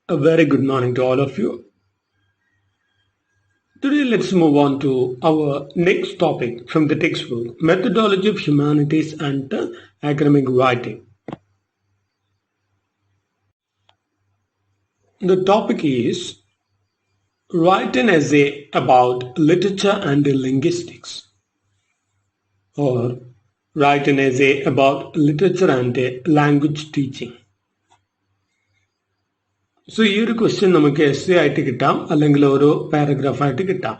A very good morning to all of you. Today, let's move on to our next topic from the textbook, Methodology of Humanities and Academic Writing. The topic is Write an essay about literature and linguistics, or write an essay about literature and language teaching. So ഈ ഒരു question നമുക്ക് S ആയിട്ട് കിട്ടാം, അല്ലെങ്കിൽ ഓരോ paragraph ആയിട്ട് കിട്ടാം.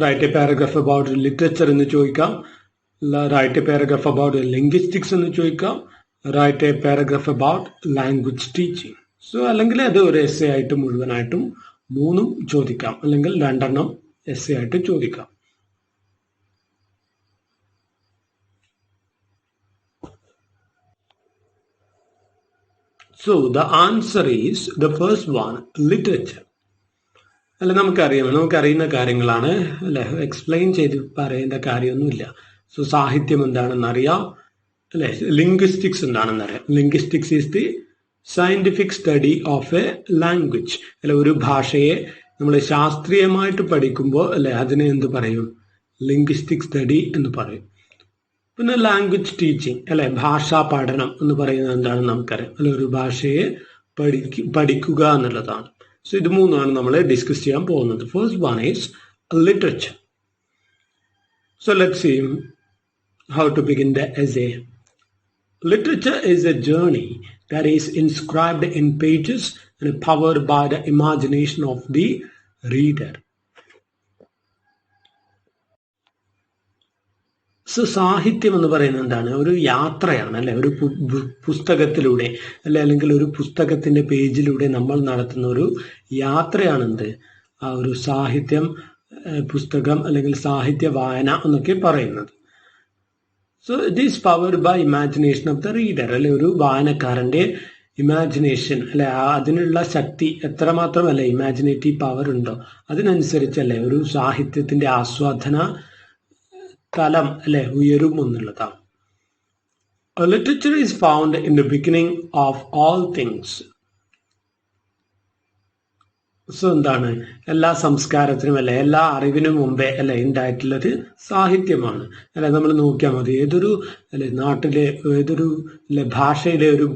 Write a paragraph about literature എന്ന് ചോദിക്കാം, write a paragraph about linguistics എന്ന് ചോദിക്കാം, write a paragraph about language teaching. So അല്ലെങ്കിൽ അത് ഒരു എസ് ആയിട്ട് മുഴുവനായിട്ടും മൂന്നും ചോദിക്കാം, അല്ലെങ്കിൽ രണ്ടെണ്ണം എസ് ആയിട്ട് ചോദിക്കാം. So the answer is the first one, literature. അല്ല, നമുക്കറിയുന്ന കാര്യങ്ങളാണ് അല്ലെ, എക്സ്പ്ലെയിൻ ചെയ്ത് പറയേണ്ട കാര്യമൊന്നുമില്ല. സോ സാഹിത്യം എന്താണെന്ന് അറിയാം അല്ലെ, ലിംഗ്വിസ്റ്റിക്സ് എന്താണെന്ന് അറിയാം. Linguistics is the scientific study of A language. അല്ലെ, ഒരു ഭാഷയെ നമ്മൾ ശാസ്ത്രീയമായിട്ട് പഠിക്കുമ്പോൾ അല്ലെ അതിനെ എന്ത് പറയും? ലിംഗ്വിസ്റ്റിക് സ്റ്റഡി എന്ന് പറയും. പിന്നെ ലാംഗ്വേജ് ടീച്ചിങ് അല്ലെ, ഭാഷാ പഠനം എന്ന് പറയുന്നത് എന്താണെന്ന് നമുക്കറിയാം. അല്ലെ, ഒരു ഭാഷയെ പഠിക്കുക എന്നുള്ളതാണ്. സോ ഇത് മൂന്നാണ് നമ്മൾ ഡിസ്കസ് ചെയ്യാൻ പോകുന്നത്. First one is literature. So let's see how to begin the essay. Literature is a journey that is inscribed in pages and powered by the imagination of the reader. So സാഹിത്യം എന്ന് പറയുന്നത് എന്താണ്? ഒരു യാത്രയാണ് അല്ലെ, ഒരു പുസ്തകത്തിലൂടെ അല്ലെങ്കിൽ ഒരു പുസ്തകത്തിന്റെ പേജിലൂടെ നമ്മൾ നടത്തുന്ന ഒരു യാത്രയാണെന്ത്? ആ ഒരു സാഹിത്യം, പുസ്തകം അല്ലെങ്കിൽ സാഹിത്യ വായന എന്നൊക്കെ പറയുന്നത്. So it is powered by imagination of the reader. അല്ലെ, ഒരു വായനക്കാരന്റെ ഇമാജിനേഷൻ അല്ലെ, അതിനുള്ള ശക്തി എത്രമാത്രമല്ലേ, ഇമാജിനേറ്റീവ് പവർ ഉണ്ടോ അതിനനുസരിച്ചല്ലേ ഒരു സാഹിത്യത്തിന്റെ ആസ്വാദന തലം അല്ലെ ഉയരും എന്നുള്ളതാണ്. Literature is found in the beginning of all things. So എന്താണ്? എല്ലാ സംസ്കാരത്തിനും അല്ലെ, എല്ലാ അറിവിനും മുമ്പേ അല്ലെ ഉണ്ടായിട്ടുള്ളത് സാഹിത്യമാണ് അല്ലെ. നമ്മൾ നോക്കിയാൽ മതി, ഏതൊരു അല്ലെ നാട്ടിലെ ഏതൊരു അല്ലെ ഭാഷയിലെ ഒരു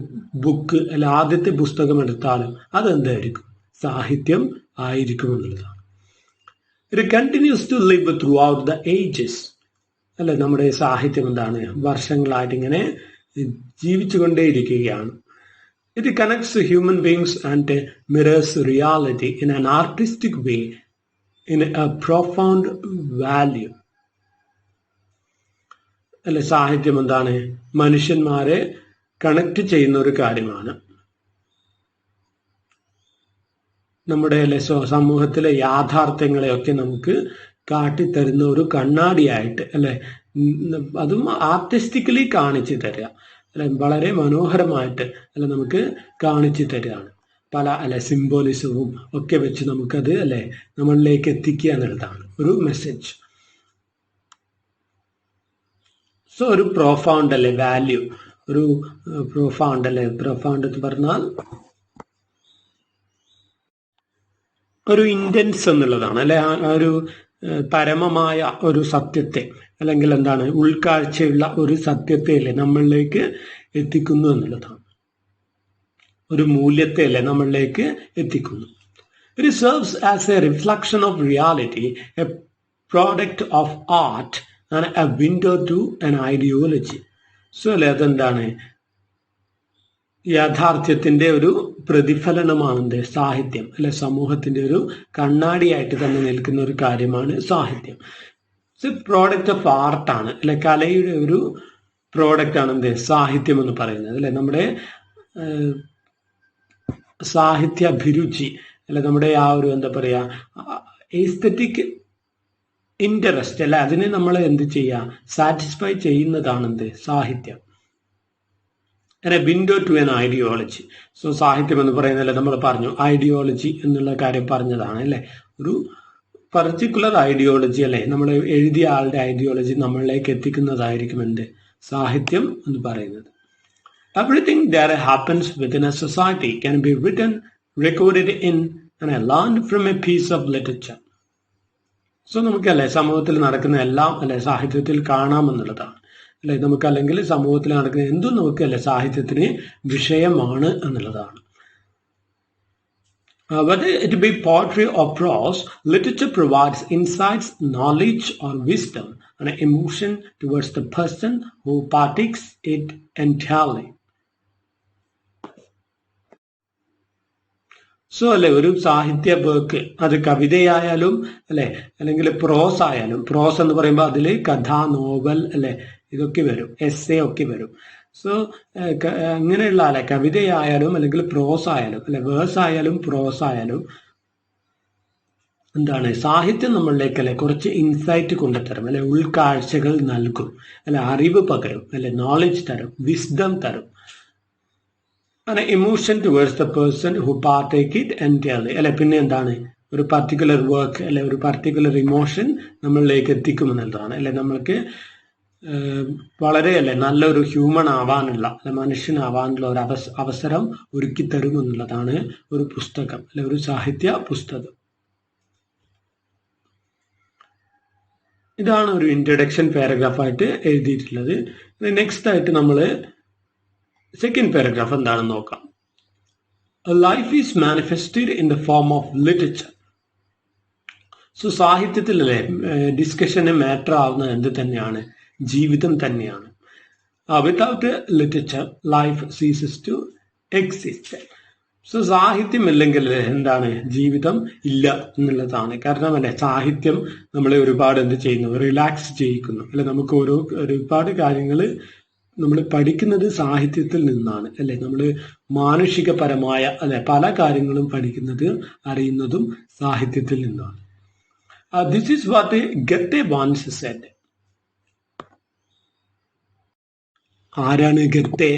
ബുക്ക് അല്ലെ, ആദ്യത്തെ പുസ്തകം എടുത്താലും അതെന്തായിരിക്കും? സാഹിത്യം ആയിരിക്കും എന്നുള്ളതാണ്. It continues to live throughout the ages. അല്ലെ, നമ്മുടെ സാഹിത്യം എന്താണ്? വർഷങ്ങളായിട്ട് ഇങ്ങനെ ജീവിച്ചുകൊണ്ടേയിരിക്കുകയാണ്. It connects human beings and mirrors reality in an artistic way in a profound value. അല്ലെ, സാഹിത്യം എന്താണ്? മനുഷ്യന്മാരെ കണക്ട് ചെയ്യുന്ന ഒരു കാര്യമാണ്. നമ്മുടെ അല്ലെ സമൂഹത്തിലെ യാഥാർത്ഥ്യങ്ങളെയൊക്കെ നമുക്ക് കാട്ടിത്തരുന്ന ഒരു കണ്ണാടിയായിട്ട് അല്ലെ, അതും ആർട്ടിസ്റ്റിക്കലി കാണിച്ചു തരിക അല്ലെ, വളരെ മനോഹരമായിട്ട് അല്ലെ നമുക്ക് കാണിച്ചു തരികയാണ്. പല അല്ലെ സിംബോളിസവും ഒക്കെ വെച്ച് നമുക്കത് അല്ലെ നമ്മളിലേക്ക് എത്തിക്കുക എന്നുള്ളതാണ് ഒരു മെസ്സേജ്. സോ ഒരു പ്രൊഫൗണ്ട് അല്ലെ വാല്യൂ, ഒരു പ്രൊഫൗണ്ട് അല്ലെ, പ്രൊഫൗണ്ട് എന്ന് പറഞ്ഞാൽ ഒരു ഇന്റൻസ് എന്നുള്ളതാണ് അല്ലെ, ഒരു പരമമായ ഒരു സത്യത്തെ അല്ലെങ്കിൽ എന്താണ് ഉൾക്കാഴ്ചയുള്ള ഒരു സത്യത്തെ അല്ലേ നമ്മളിലേക്ക് എത്തിക്കുന്നു എന്നുള്ളതാണ്. ഒരു മൂല്യത്തെ അല്ലേ നമ്മളിലേക്ക് എത്തിക്കുന്നു. It serves as a reflection of reality, a product of art and a window to an ideology. So അല്ലെ, അതെന്താണ്? യാഥാർത്ഥ്യത്തിന്റെ ഒരു പ്രതിഫലനമാണ് സാഹിത്യം അല്ലെ, സമൂഹത്തിന്റെ ഒരു കണ്ണാടിയായിട്ട് തന്നെ നിൽക്കുന്ന ഒരു കാര്യമാണ് സാഹിത്യം. പ്രോഡക്റ്റ് ഓഫ് ആർട്ടാണ് അല്ലെ, കലയുടെ ഒരു പ്രോഡക്റ്റ് ആണ് എന്ത് സാഹിത്യം എന്ന് പറയുന്നത് അല്ലെ. നമ്മുടെ സാഹിത്യ അഭിരുചി അല്ലെ, നമ്മുടെ ആ ഒരു എന്താ പറയാ എസ്തെറ്റിക് ഇൻട്രസ്റ്റ് അല്ലെ, അതിനെ നമ്മൾ എന്ത് ചെയ്യുക, സാറ്റിസ്ഫൈ ചെയ്യുന്നതാണ് എന്ത് സാഹിത്യം. A window to an ideology. So സാഹിത്യം എന്ന് പറയുന്നതല്ലേ നമ്മൾ പറഞ്ഞു, ഐഡിയോളജി എന്നുള്ള കാര്യം പറഞ്ഞതാണ് അല്ലെ. ഒരു പർട്ടിക്കുലർ ഐഡിയോളജി അല്ലെ, നമ്മൾ എഴുതിയ ആളുടെ ഐഡിയോളജി നമ്മളിലേക്ക് എത്തിക്കുന്നതായിരിക്കും എന്ത് സാഹിത്യം എന്ന് പറയുന്നത്. Everything that happens within a society can be written, recorded in and learned from a piece of literature. So നമുക്കല്ലേ സമൂഹത്തിൽ നടക്കുന്ന എല്ലാം അല്ലെ സാഹിത്യത്തിൽ കാണാമെന്നുള്ളതാണ് അല്ലെ. നമുക്ക് അല്ലെങ്കിൽ സമൂഹത്തിൽ നടക്കുന്ന എന്തും നമുക്കല്ലേ സാഹിത്യത്തിന് വിഷയമാണ് എന്നുള്ളതാണ്. Whether it be poetry or prose, literature provides insights, knowledge, or wisdom and emotion towards the person who partakes it entirely. So അല്ലെ ഒരു സാഹിത്യ വർക്ക് അത് കവിതയായാലും അല്ലെ അല്ലെങ്കിൽ പ്രോസ് ആയാലും, പ്രോസ് എന്ന് പറയുമ്പോൾ അതിൽ കഥ, നോവൽ അല്ലെ ഇതൊക്കെ വരും, എസ്സേ ഒക്കെ വരും. സോ അങ്ങനെയുള്ള അല്ലെ കവിതയായാലും അല്ലെങ്കിൽ പ്രോസ് ആയാലും അല്ലെ വേഴ്സ് ആയാലും പ്രോസ് ആയാലും എന്താണ് സാഹിത്യം നമ്മളിലേക്ക് അല്ലെ കുറച്ച് ഇൻസൈറ്റ് കൊണ്ടുതരും അല്ലെ, ഉൾക്കാഴ്ചകൾ നൽകും അല്ലെ, അറിവ് പകരും അല്ലെ, നോളജ് തരും, വിസ്ഡം തരും. Emotion towards the person who partake it entirely അല്ലെ. പിന്നെ എന്താണ് ഒരു പർട്ടിക്കുലർ വർക്ക് അല്ലെ ഒരു പർട്ടിക്കുലർ ഇമോഷൻ നമ്മളിലേക്ക് എത്തിക്കുമെന്നുള്ളതാണ് അല്ലെ. നമ്മൾക്ക് വളരെ അല്ലെ നല്ലൊരു ഹ്യൂമൺ ആവാനുള്ള അല്ലെ മനുഷ്യനാവാനുള്ള ഒരു അവസരം ഒരുക്കി തരുമെന്നുള്ളതാണ് ഒരു പുസ്തകം അല്ലെ ഒരു സാഹിത്യ പുസ്തകം. ഇതാണ് ഒരു ഇൻട്രൊഡക്ഷൻ പാരഗ്രാഫായിട്ട് എഴുതിയിട്ടുള്ളത്. നെക്സ്റ്റ് ആയിട്ട് നമ്മൾ സെക്കൻഡ് പാരഗ്രാഫ് എന്താണെന്ന് നോക്കാം. Life is manifested in the form of literature. So സാഹിത്യത്തിലല്ലേ ഡിസ്കഷന് മാറ്റർ ആവുന്നത് എന്ത് തന്നെയാണ്? ജീവിതം തന്നെയാണ്. Without literature life ceases to exist. So സാഹിത്യം ഇല്ലെങ്കിൽ എന്താണ്? ജീവിതം ഇല്ല എന്നുള്ളതാണ്. കാരണം അല്ലെ സാഹിത്യം നമ്മളെ ഒരുപാട് എന്ത് ചെയ്യുന്നു? റിലാക്സ് ചെയ്യിക്കുന്നു അല്ലെ. നമുക്ക് ഒരുപാട് കാര്യങ്ങൾ നമ്മൾ പഠിക്കുന്നത് സാഹിത്യത്തിൽ നിന്നാണ് അല്ലെ. നമ്മൾ മാനുഷികപരമായ അല്ലെ പല കാര്യങ്ങളും പഠിക്കുന്നത് അറിയുന്നതും സാഹിത്യത്തിൽ നിന്നാണ്. This is what Goethe once said. ആരാണ് ഗത്തെ?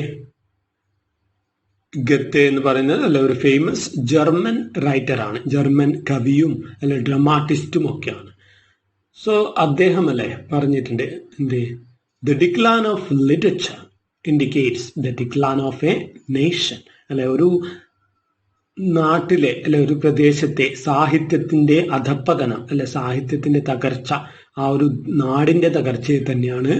ഗത്തെ എന്ന് പറയുന്നത് അല്ലെ ഒരു ഫേമസ് ജർമ്മൻ റൈറ്ററാണ്, ജർമ്മൻ കവിയും അല്ലെ ഡ്രമാറ്റിസ്റ്റും ഒക്കെയാണ്. സോ അദ്ദേഹം അല്ലെ പറഞ്ഞിട്ടുണ്ട് എന്ത്? The decline of literature indicates the decline of a nation. അല്ലെ ഒരു നാട്ടിലെ അല്ലെ ഒരു പ്രദേശത്തെ സാഹിത്യത്തിന്റെ അധപ്പതനം അല്ലെ സാഹിത്യത്തിന്റെ തകർച്ച ആ ഒരു നാടിന്റെ തകർച്ചയെ തന്നെയാണ്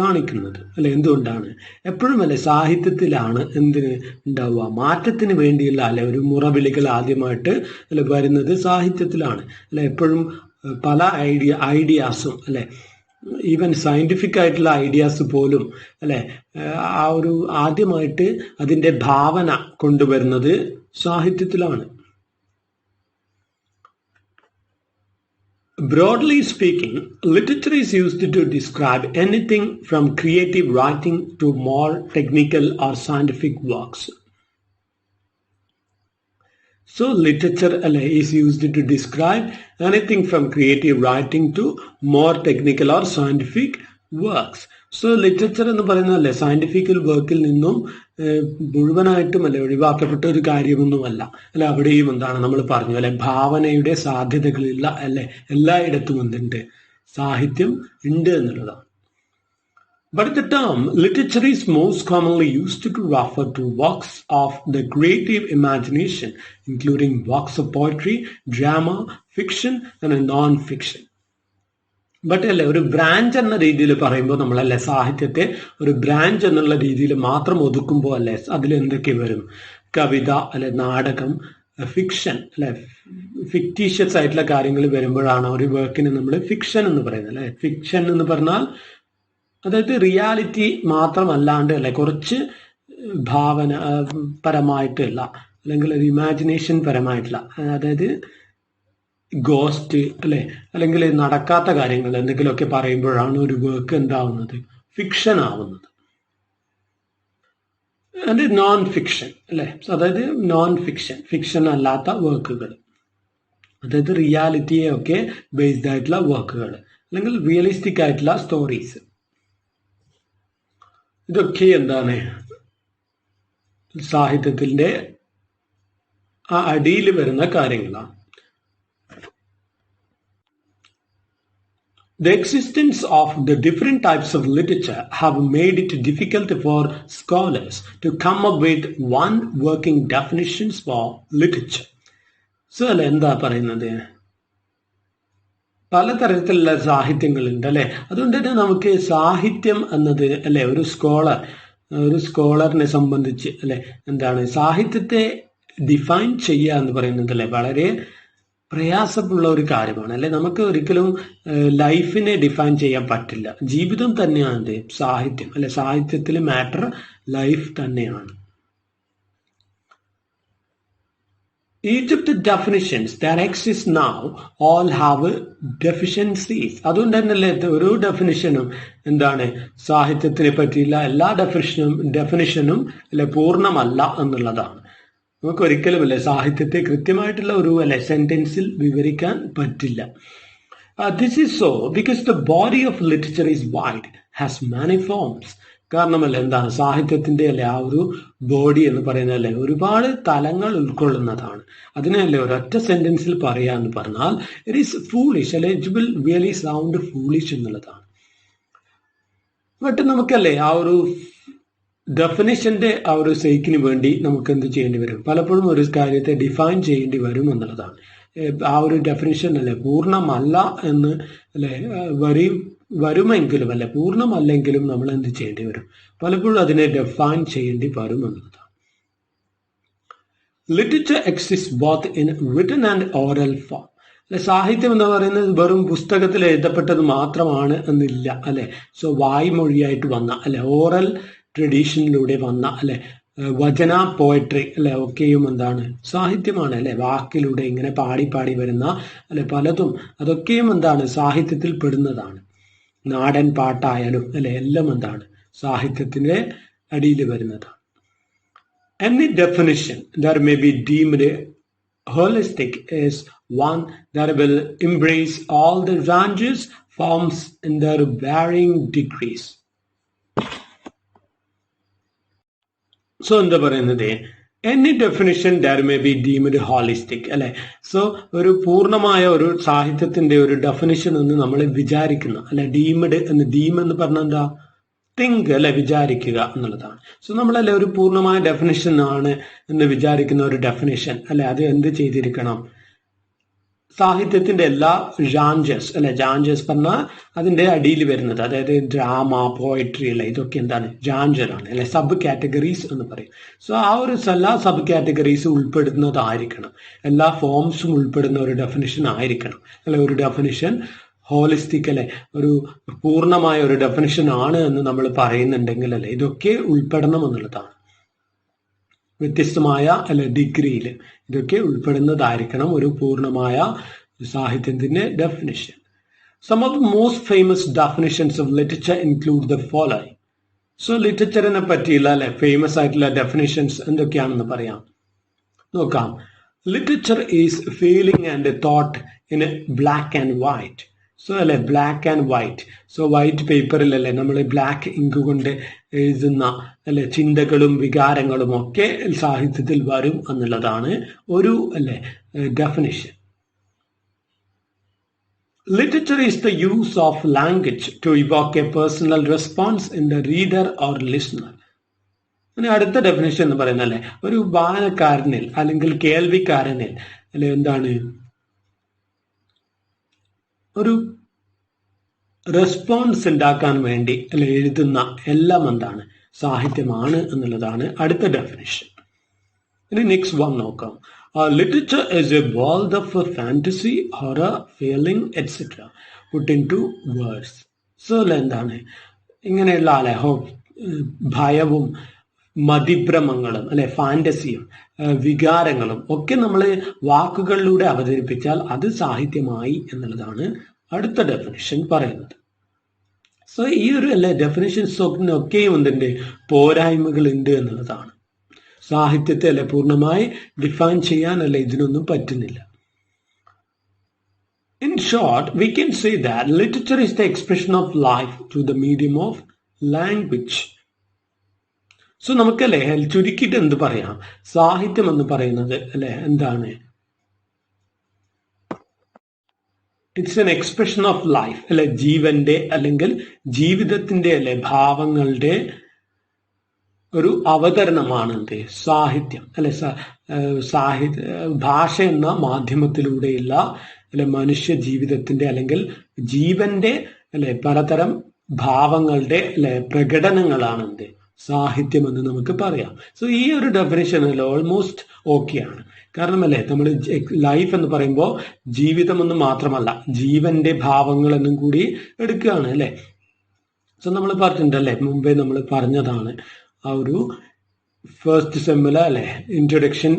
കാണിക്കുന്നത് അല്ലെ. എന്തുകൊണ്ടാണ്? എപ്പോഴും അല്ലെ സാഹിത്യത്തിലാണ് എന്തിന് ഉണ്ടാവുക? മാറ്റത്തിന് വേണ്ടിയുള്ള അല്ലെ ഒരു മുറവിളികൾ ആദ്യമായിട്ട് അല്ലെ വരുന്നത് സാഹിത്യത്തിലാണ് അല്ലെ. എപ്പോഴും പല ഐഡിയാസും അല്ലെ ഈവൻ സയന്റിഫിക് ആയിട്ടുള്ള ഐഡിയാസ് പോലും അല്ലെ ആ ഒരു ആദ്യമായിട്ട് അതിന്റെ ഭാവന കൊണ്ടുവരുന്നത് സാഹിത്യത്തിലാണ്. Broadly speaking, literature is used to describe anything from creative writing to more technical or scientific works. So literature is used to describe anything from creative writing to more technical or scientific works. So literature എന്ന് പറയുന്നതല്ലേ scientifical വർക്കിൽ നിന്നും മുഴുവനായിട്ടും അല്ലെ ഒഴിവാക്കപ്പെട്ട ഒരു കാര്യമൊന്നുമല്ല അല്ലെ. അവിടെയും എന്താണ് നമ്മൾ പറഞ്ഞു അല്ലെ ഭാവനയുടെ സാധ്യതകളില്ല അല്ലെ എല്ലായിടത്തും എന്തുണ്ട്? സാഹിത്യം ഉണ്ട് എന്നുള്ളതാണ്. But the term literature is most commonly used to refer to works of the creative imagination, including works of poetry, drama, fiction, and non-fiction. But അല്ലെ ഒരു ബ്രാഞ്ച് എന്ന രീതിയിൽ പറയുമ്പോൾ നമ്മളല്ലേ സാഹിത്യത്തെ ഒരു ബ്രാഞ്ച് എന്നുള്ള രീതിയിൽ മാത്രം ഒതുക്കുമ്പോൾ അല്ലെ അതിൽ എന്തൊക്കെ വരും? കവിത അല്ലെ നാടകം, ഫിക്ഷൻ അല്ലെ ഫിക്റ്റീഷ്യസ് ആയിട്ടുള്ള കാര്യങ്ങൾ വരുമ്പോഴാണ് ഒരു വർക്കിന് നമ്മൾ ഫിക്ഷൻ എന്ന് പറയുന്നത് അല്ലെ. ഫിക്ഷൻ എന്ന് പറഞ്ഞാൽ അതായത് റിയാലിറ്റി മാത്രമല്ലാണ്ട് അല്ലെ കുറച്ച് ഭാവന പരമായിട്ടുള്ള അല്ലെങ്കിൽ ഒരു ഇമാജിനേഷൻ പരമായിട്ടുള്ള അതായത് ഗോസ്റ്റ് അല്ലെ അല്ലെങ്കിൽ നടക്കാത്ത കാര്യങ്ങൾ എന്തെങ്കിലുമൊക്കെ പറയുമ്പോഴാണ് ഒരു വർക്ക് എന്താവുന്നത്? ഫിക്ഷൻ ആവുന്നത്. അത് നോൺ ഫിക്ഷൻ അല്ലെ. അതായത് നോൺ ഫിക്ഷൻ, ഫിക്ഷൻ അല്ലാത്ത വർക്കുകൾ അതായത് റിയാലിറ്റിയെ ഒക്കെ ബേസ്ഡ് ആയിട്ടുള്ള വർക്കുകൾ അല്ലെങ്കിൽ റിയലിസ്റ്റിക് ആയിട്ടുള്ള സ്റ്റോറീസ്. ഇതൊക്കെ എന്താണ് സാഹിത്യത്തിന്റെ ആ അടിയിൽ വരുന്ന കാര്യങ്ങളാണ്. The existence of the different types of literature have made it difficult for scholars to come up with one working definitions for literature. So, എന്താ പറയുന്നത്? പലതരത്തിലുള്ള സാഹിത്യങ്ങളുണ്ട് അല്ലെ. അതുകൊണ്ട് തന്നെ നമുക്ക് സാഹിത്യം എന്നത് അല്ലെ ഒരു സ്കോളറിനെ സംബന്ധിച്ച് അല്ലെ എന്താണ് സാഹിത്യത്തെ ഡിഫൈൻ ചെയ്യുക എന്ന് പറയുന്നത് അല്ലെ വളരെ പ്രയാസമുള്ള ഒരു കാര്യമാണ് അല്ലെ. നമുക്ക് ഒരിക്കലും ലൈഫിനെ ഡിഫൈൻ ചെയ്യാൻ പറ്റില്ല. ജീവിതം തന്നെയാണ് സാഹിത്യം അല്ലെ. സാഹിത്യത്തിൽ മാറ്റർ ലൈഫ് തന്നെയാണ്. Each of the definitions that exist now all have deficiencies. അതുകൊണ്ട് തന്നെയല്ലേ ഓരോ ഡെഫിനിഷനും എന്താണ് സാഹിത്യത്തിനെ പറ്റിയുള്ള എല്ലാ ഡെഫിനിഷനും അല്ലെ പൂർണ്ണമല്ല എന്നുള്ളതാണ്. നമുക്ക് ഒരിക്കലും അല്ലെ സാഹിത്യത്തെ കൃത്യമായിട്ടുള്ള ഒരു അല്ലെ സെന്റൻസിൽ വിവരിക്കാൻ പറ്റില്ല. This is so because the body of literature is wide, has many forms. കാരണമല്ല എന്താണ് സാഹിത്യത്തിന്റെ അല്ലെ ആ ഒരു ബോഡി എന്ന് പറയുന്നത് അല്ലെ ഒരുപാട് തലങ്ങൾ ഉൾക്കൊള്ളുന്നതാണ്. അതിനല്ലേ ഒരൊറ്റ സെന്റൻസിൽ പറയാന്ന് പറഞ്ഞാൽ ഇറ്റ് ഈസ് ഫൂളിഷ് അല്ലെ. It will really sound foolish എന്നുള്ളതാണ്. ബട്ട് നമുക്കല്ലേ ആ ഒരു ഡെഫിനിഷന്റെ ആ ഒരു സേക്കിന് വേണ്ടി നമുക്ക് എന്ത് ചെയ്യേണ്ടി വരും? പലപ്പോഴും ഒരു കാര്യത്തെ ഡിഫൈൻ ചെയ്യേണ്ടി വരും എന്നുള്ളതാണ്. ആ ഒരു ഡെഫിനിഷൻ അല്ലെ പൂർണ്ണമല്ല എന്ന് അല്ലെ വരുമെങ്കിലും അല്ലെ പൂർണ്ണമല്ലെങ്കിലും നമ്മൾ എന്ത് ചെയ്യേണ്ടി വരും? പലപ്പോഴും അതിനെ ഡിഫൈൻ ചെയ്യേണ്ടി വരും എന്നുള്ളതാണ്. Literature exist both in written and oral form. അല്ലെ സാഹിത്യം എന്ന് പറയുന്നത് വെറും പുസ്തകത്തിൽ എഴുതപ്പെട്ടത് മാത്രമാണ് എന്നില്ല അല്ലെ. സോ വായ്മൊഴിയായിട്ട് വന്ന അല്ലെ ഓറൽ ട്രഡീഷനിലൂടെ വന്ന അല്ലെ വചന പോയട്രി അല്ലെ ഒക്കെയും എന്താണ് സാഹിത്യമാണ് അല്ലെ. വാക്കിലൂടെ ഇങ്ങനെ പാടി പാടി വരുന്ന അല്ലെ പലതും അതൊക്കെയും എന്താണ് സാഹിത്യത്തിൽ പെടുന്നതാണ്. നാടൻ പാട്ടായാലും അല്ലെ എല്ലാം എന്താണ് സാഹിത്യത്തിന്റെ അടിയിൽ വരുന്നതാണ്. Any definition that may be deemed holistic is one that will embrace all the ranges, forms in their varying degrees. So എന്താ പറയുന്നത്? Any definition that may be deemed holistic അല്ലെ. സോ ഒരു പൂർണ്ണമായ ഒരു സാഹിത്യത്തിന്റെ ഒരു ഡെഫിനിഷൻ എന്ന് നമ്മൾ വിചാരിക്കുന്ന അല്ലെ ഡീംഡ് എന്ന് പറഞ്ഞാൽ എന്താ തിങ്ക് അല്ലെ വിചാരിക്കുക എന്നുള്ളതാണ്. സോ നമ്മളല്ലേ ഒരു പൂർണ്ണമായ ഡെഫിനിഷൻ ആണ് എന്ന് വിചാരിക്കുന്ന ഒരു ഡെഫിനിഷൻ അല്ലെ അത് എന്ത് ചെയ്തിരിക്കണം? സാഹിത്യത്തിന്റെ എല്ലാ ജാൻജേഴ്സ് അല്ലെ ജാൻജേഴ്സ് പറഞ്ഞാൽ അതിന്റെ അടിയിൽ വരുന്നത് അതായത് ഡ്രാമ പോയട്രി അല്ലെ ഇതൊക്കെ എന്താണ് ജാൻജറാണ് അല്ലെ സബ് കാറ്റഗറീസ് എന്ന് പറയും. സോ ആ ഒരു എല്ലാ സബ് കാറ്റഗറീസും ഉൾപ്പെടുന്നതായിരിക്കണം. എല്ലാ ഫോംസും ഉൾപ്പെടുന്ന ഒരു ഡെഫിനിഷൻ ആയിരിക്കണം അല്ലെ. ഒരു ഡെഫിനിഷൻ ഹോളിസ്റ്റിക് അല്ലെ ഒരു പൂർണ്ണമായ ഒരു ഡെഫിനിഷൻ ആണ് എന്ന് നമ്മൾ പറയുന്നുണ്ടെങ്കിൽ അല്ലെ ഇതൊക്കെ ഉൾപ്പെടണം എന്നുള്ളതാണ്. വ്യത്യസ്തമായ അല്ലെ ഡിഗ്രിയിൽ ഇതൊക്കെ ഉൾപ്പെടുന്നതായിരിക്കണം ഒരു പൂർണ്ണമായ സാഹിത്യത്തിന്റെ definition. Some of the most famous definitions of literature include the following. So ലിറ്ററേച്ചറിനെ പറ്റിയുള്ള അല്ലെ ഫേമസ് ആയിട്ടുള്ള ഡെഫിനിഷൻസ് എന്തൊക്കെയാണെന്ന് പറയാം, നോക്കാം. Literature is feeling and thought in black and white. So അല്ലെ black and white. So white പേപ്പറിലല്ലേ നമ്മൾ ബ്ലാക്ക് ഇങ്ക് കൊണ്ട് എഴുതുന്ന അല്ലെ ചിന്തകളും വികാരങ്ങളും ഒക്കെ സാഹിത്യത്തിൽ വരും എന്നുള്ളതാണ് ഒരു അല്ലെ definition. Literature is the use of language to evoke a personal response in the reader or listener. പിന്നെ അടുത്ത ഡെഫിനിഷൻ എന്ന് പറയുന്നത് അല്ലെ ഒരു വായനക്കാരനിൽ അല്ലെങ്കിൽ കേൾവിക്കാരനിൽ അല്ലെ എന്താണ് ഒരു റെസ്പോൺസ് ഉണ്ടാക്കാൻ വേണ്ടി അല്ലെ എഴുതുന്ന എല്ലാം എന്താണ് സാഹിത്യമാണ് എന്നുള്ളതാണ് അടുത്ത ഡെഫിനിഷൻ. ഇനി നെക്സ്റ്റ് വൺ നോക്കാം. Literature is A world of fantasy, horror, feeling et cetera put in two words. So എന്താണ് ഇങ്ങനെയുള്ള അല്ലെ ഭയവും മതിഭ്രമങ്ങളും അല്ലെ ഫാന്റസിയും വികാരങ്ങളും ഒക്കെ നമ്മൾ വാക്കുകളിലൂടെ അവതരിപ്പിച്ചാൽ അത് സാഹിത്യമായി എന്നുള്ളതാണ് അടുത്ത ഡെഫിനിഷൻ പറയുന്നത്. സോ ഈ ഒരു അല്ലെ ഡെഫിനിഷൻസൊക്കെയും എന്തിന്റെ പോരായ്മകൾ ഉണ്ട് എന്നുള്ളതാണ്. സാഹിത്യത്തെ അല്ലെ പൂർണ്ണമായി ഡിഫൈൻ ചെയ്യാൻ അല്ലെ ഇതിനൊന്നും പറ്റുന്നില്ല. In short, we can say that literature is the expression of life through the medium of language. So നമുക്കല്ലേ ചുരുക്കിയിട്ട് എന്ത് പറയാം, സാഹിത്യം എന്ന് പറയുന്നത് അല്ലെ എന്താണ് it's an expression of life അല്ലെ, ജീവന്റെ അല്ലെങ്കിൽ ജീവിതത്തിന്റെ അല്ലെ ഭാവങ്ങളുടെ ഒരു അവതരണമാണ് എന്ത് സാഹിത്യം അല്ലെ. ഭാഷ എന്ന മാധ്യമത്തിലൂടെയുള്ള അല്ലെ മനുഷ്യ ജീവിതത്തിന്റെ അല്ലെങ്കിൽ ജീവന്റെ അല്ലെ പലതരം ഭാവങ്ങളുടെ അല്ലെ പ്രകടനങ്ങളാണ് എന്ത് സാഹിത്യം എന്ന് നമുക്ക് പറയാം. സോ ഈ ഒരു ഡെഫിനേഷൻ അല്ലെ ഓൾമോസ്റ്റ് ഓക്കെയാണ്. കാരണം അല്ലെ നമ്മൾ ലൈഫ് എന്ന് പറയുമ്പോൾ ജീവിതം എന്ന് മാത്രമല്ല, ജീവന്റെ ഭാവങ്ങൾ എന്നും കൂടി എടുക്കുകയാണ് അല്ലെ. സോ നമ്മൾ പറഞ്ഞിട്ടുണ്ട് അല്ലെ, മുമ്പേ നമ്മൾ പറഞ്ഞതാണ് ആ ഒരു ഫസ്റ്റ് സെമ്മില് അല്ലെ ഇൻട്രൊഡക്ഷൻ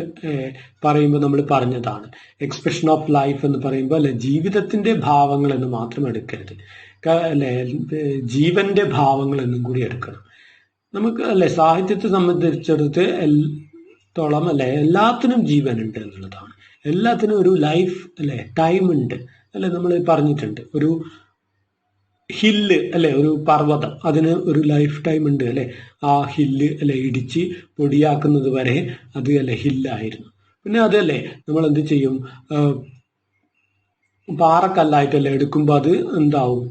പറയുമ്പോൾ നമ്മൾ പറഞ്ഞതാണ് എക്സ്പ്രഷൻ ഓഫ് ലൈഫ് എന്ന് പറയുമ്പോൾ അല്ലെ ജീവിതത്തിന്റെ ഭാവങ്ങൾ എന്ന് മാത്രം എടുക്കരുത് അല്ലെ, ജീവന്റെ ഭാവങ്ങൾ എന്നും കൂടി എടുക്കണം. നമുക്ക് അല്ലെ സാഹിത്യത്തെ സംബന്ധിച്ചിടത്തോളം അല്ലെ എല്ലാത്തിനും ജീവനുണ്ട് എന്നുള്ളതാണ്. എല്ലാത്തിനും ഒരു ലൈഫ് അല്ലെ ടൈം ഉണ്ട് അല്ലെ. നമ്മൾ പറഞ്ഞിട്ടുണ്ട് ഒരു ഹില്ല് അല്ലെ, ഒരു പർവ്വതം, അതിന് ഒരു ലൈഫ് ടൈം ഉണ്ട് അല്ലെ. ആ ഹില്ല് അല്ലെ ഇടിച്ച് പൊടിയാക്കുന്നത് വരെ അത് അല്ലെ ഹില്ലായിരുന്നു. പിന്നെ അതല്ലേ നമ്മൾ എന്ത് ചെയ്യും, പാറക്കല്ലായിട്ടല്ലേ എടുക്കുമ്പോൾ അത് എന്താവും,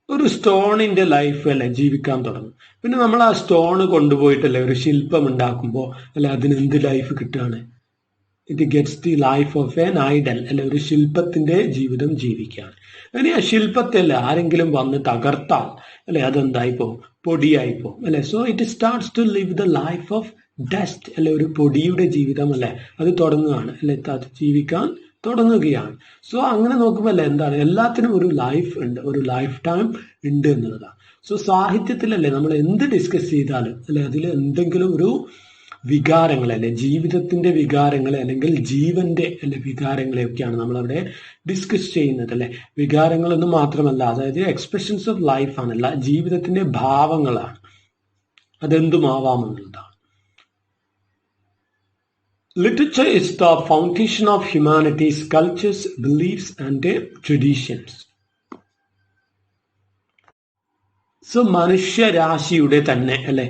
ഒരു സ്റ്റോണിന്റെ ലൈഫ് അല്ലെ ജീവിക്കാൻ തുടങ്ങും. പിന്നെ നമ്മൾ ആ സ്റ്റോൺ കൊണ്ടുപോയിട്ടല്ലേ ഒരു ശില്പം ഉണ്ടാക്കുമ്പോൾ അല്ലെ അതിന് എന്ത് ലൈഫ് കിട്ടുകയാണ്, it gets the life of an idol അല്ലെ, ഒരു ശില്പത്തിന്റെ ജീവിതം ജീവിക്കുകയാണ്. ഇനി ആ ശില്പത്തെ അല്ലെ ആരെങ്കിലും വന്ന് തകർത്താൽ അല്ലെ അതെന്തായി പോകും, പൊടിയായി പോകും അല്ലെ. So it starts to live the life of dust അല്ലെ, ഒരു പൊടിയുടെ ജീവിതം അല്ലെ അത് തുടങ്ങുകയാണ് അല്ലെ, അത് ജീവിക്കാൻ തുടങ്ങുകയാണ്. സോ അങ്ങനെ നോക്കുമ്പോൾ അല്ലെ എന്താണ്, എല്ലാത്തിനും ഒരു ലൈഫ് ഉണ്ട്, ഒരു ലൈഫ് ടൈം ഉണ്ട് എന്നുള്ളതാണ്. സോ സാഹിത്യത്തിലല്ലേ നമ്മൾ എന്ത് ഡിസ്കസ് ചെയ്താലും അല്ലെ അതിൽ എന്തെങ്കിലും ഒരു വികാരങ്ങളെ അല്ലെ, ജീവിതത്തിന്റെ വികാരങ്ങളെ അല്ലെങ്കിൽ ജീവന്റെ അല്ലെ വികാരങ്ങളെയൊക്കെയാണ് നമ്മളവിടെ ഡിസ്കസ് ചെയ്യുന്നത് അല്ലെ. വികാരങ്ങളൊന്നും മാത്രമല്ല, അതായത് എക്സ്പ്രഷൻസ് ഓഫ് ലൈഫ് ആണല്ല, ജീവിതത്തിന്റെ ഭാവങ്ങളാണ്, അതെന്തുമാവാമെന്നുള്ളതാണ്. Literature is the foundation of humanity's cultures, beliefs and traditions. So മനുഷ്യരാശിയുടെ തന്നെ അല്ലെ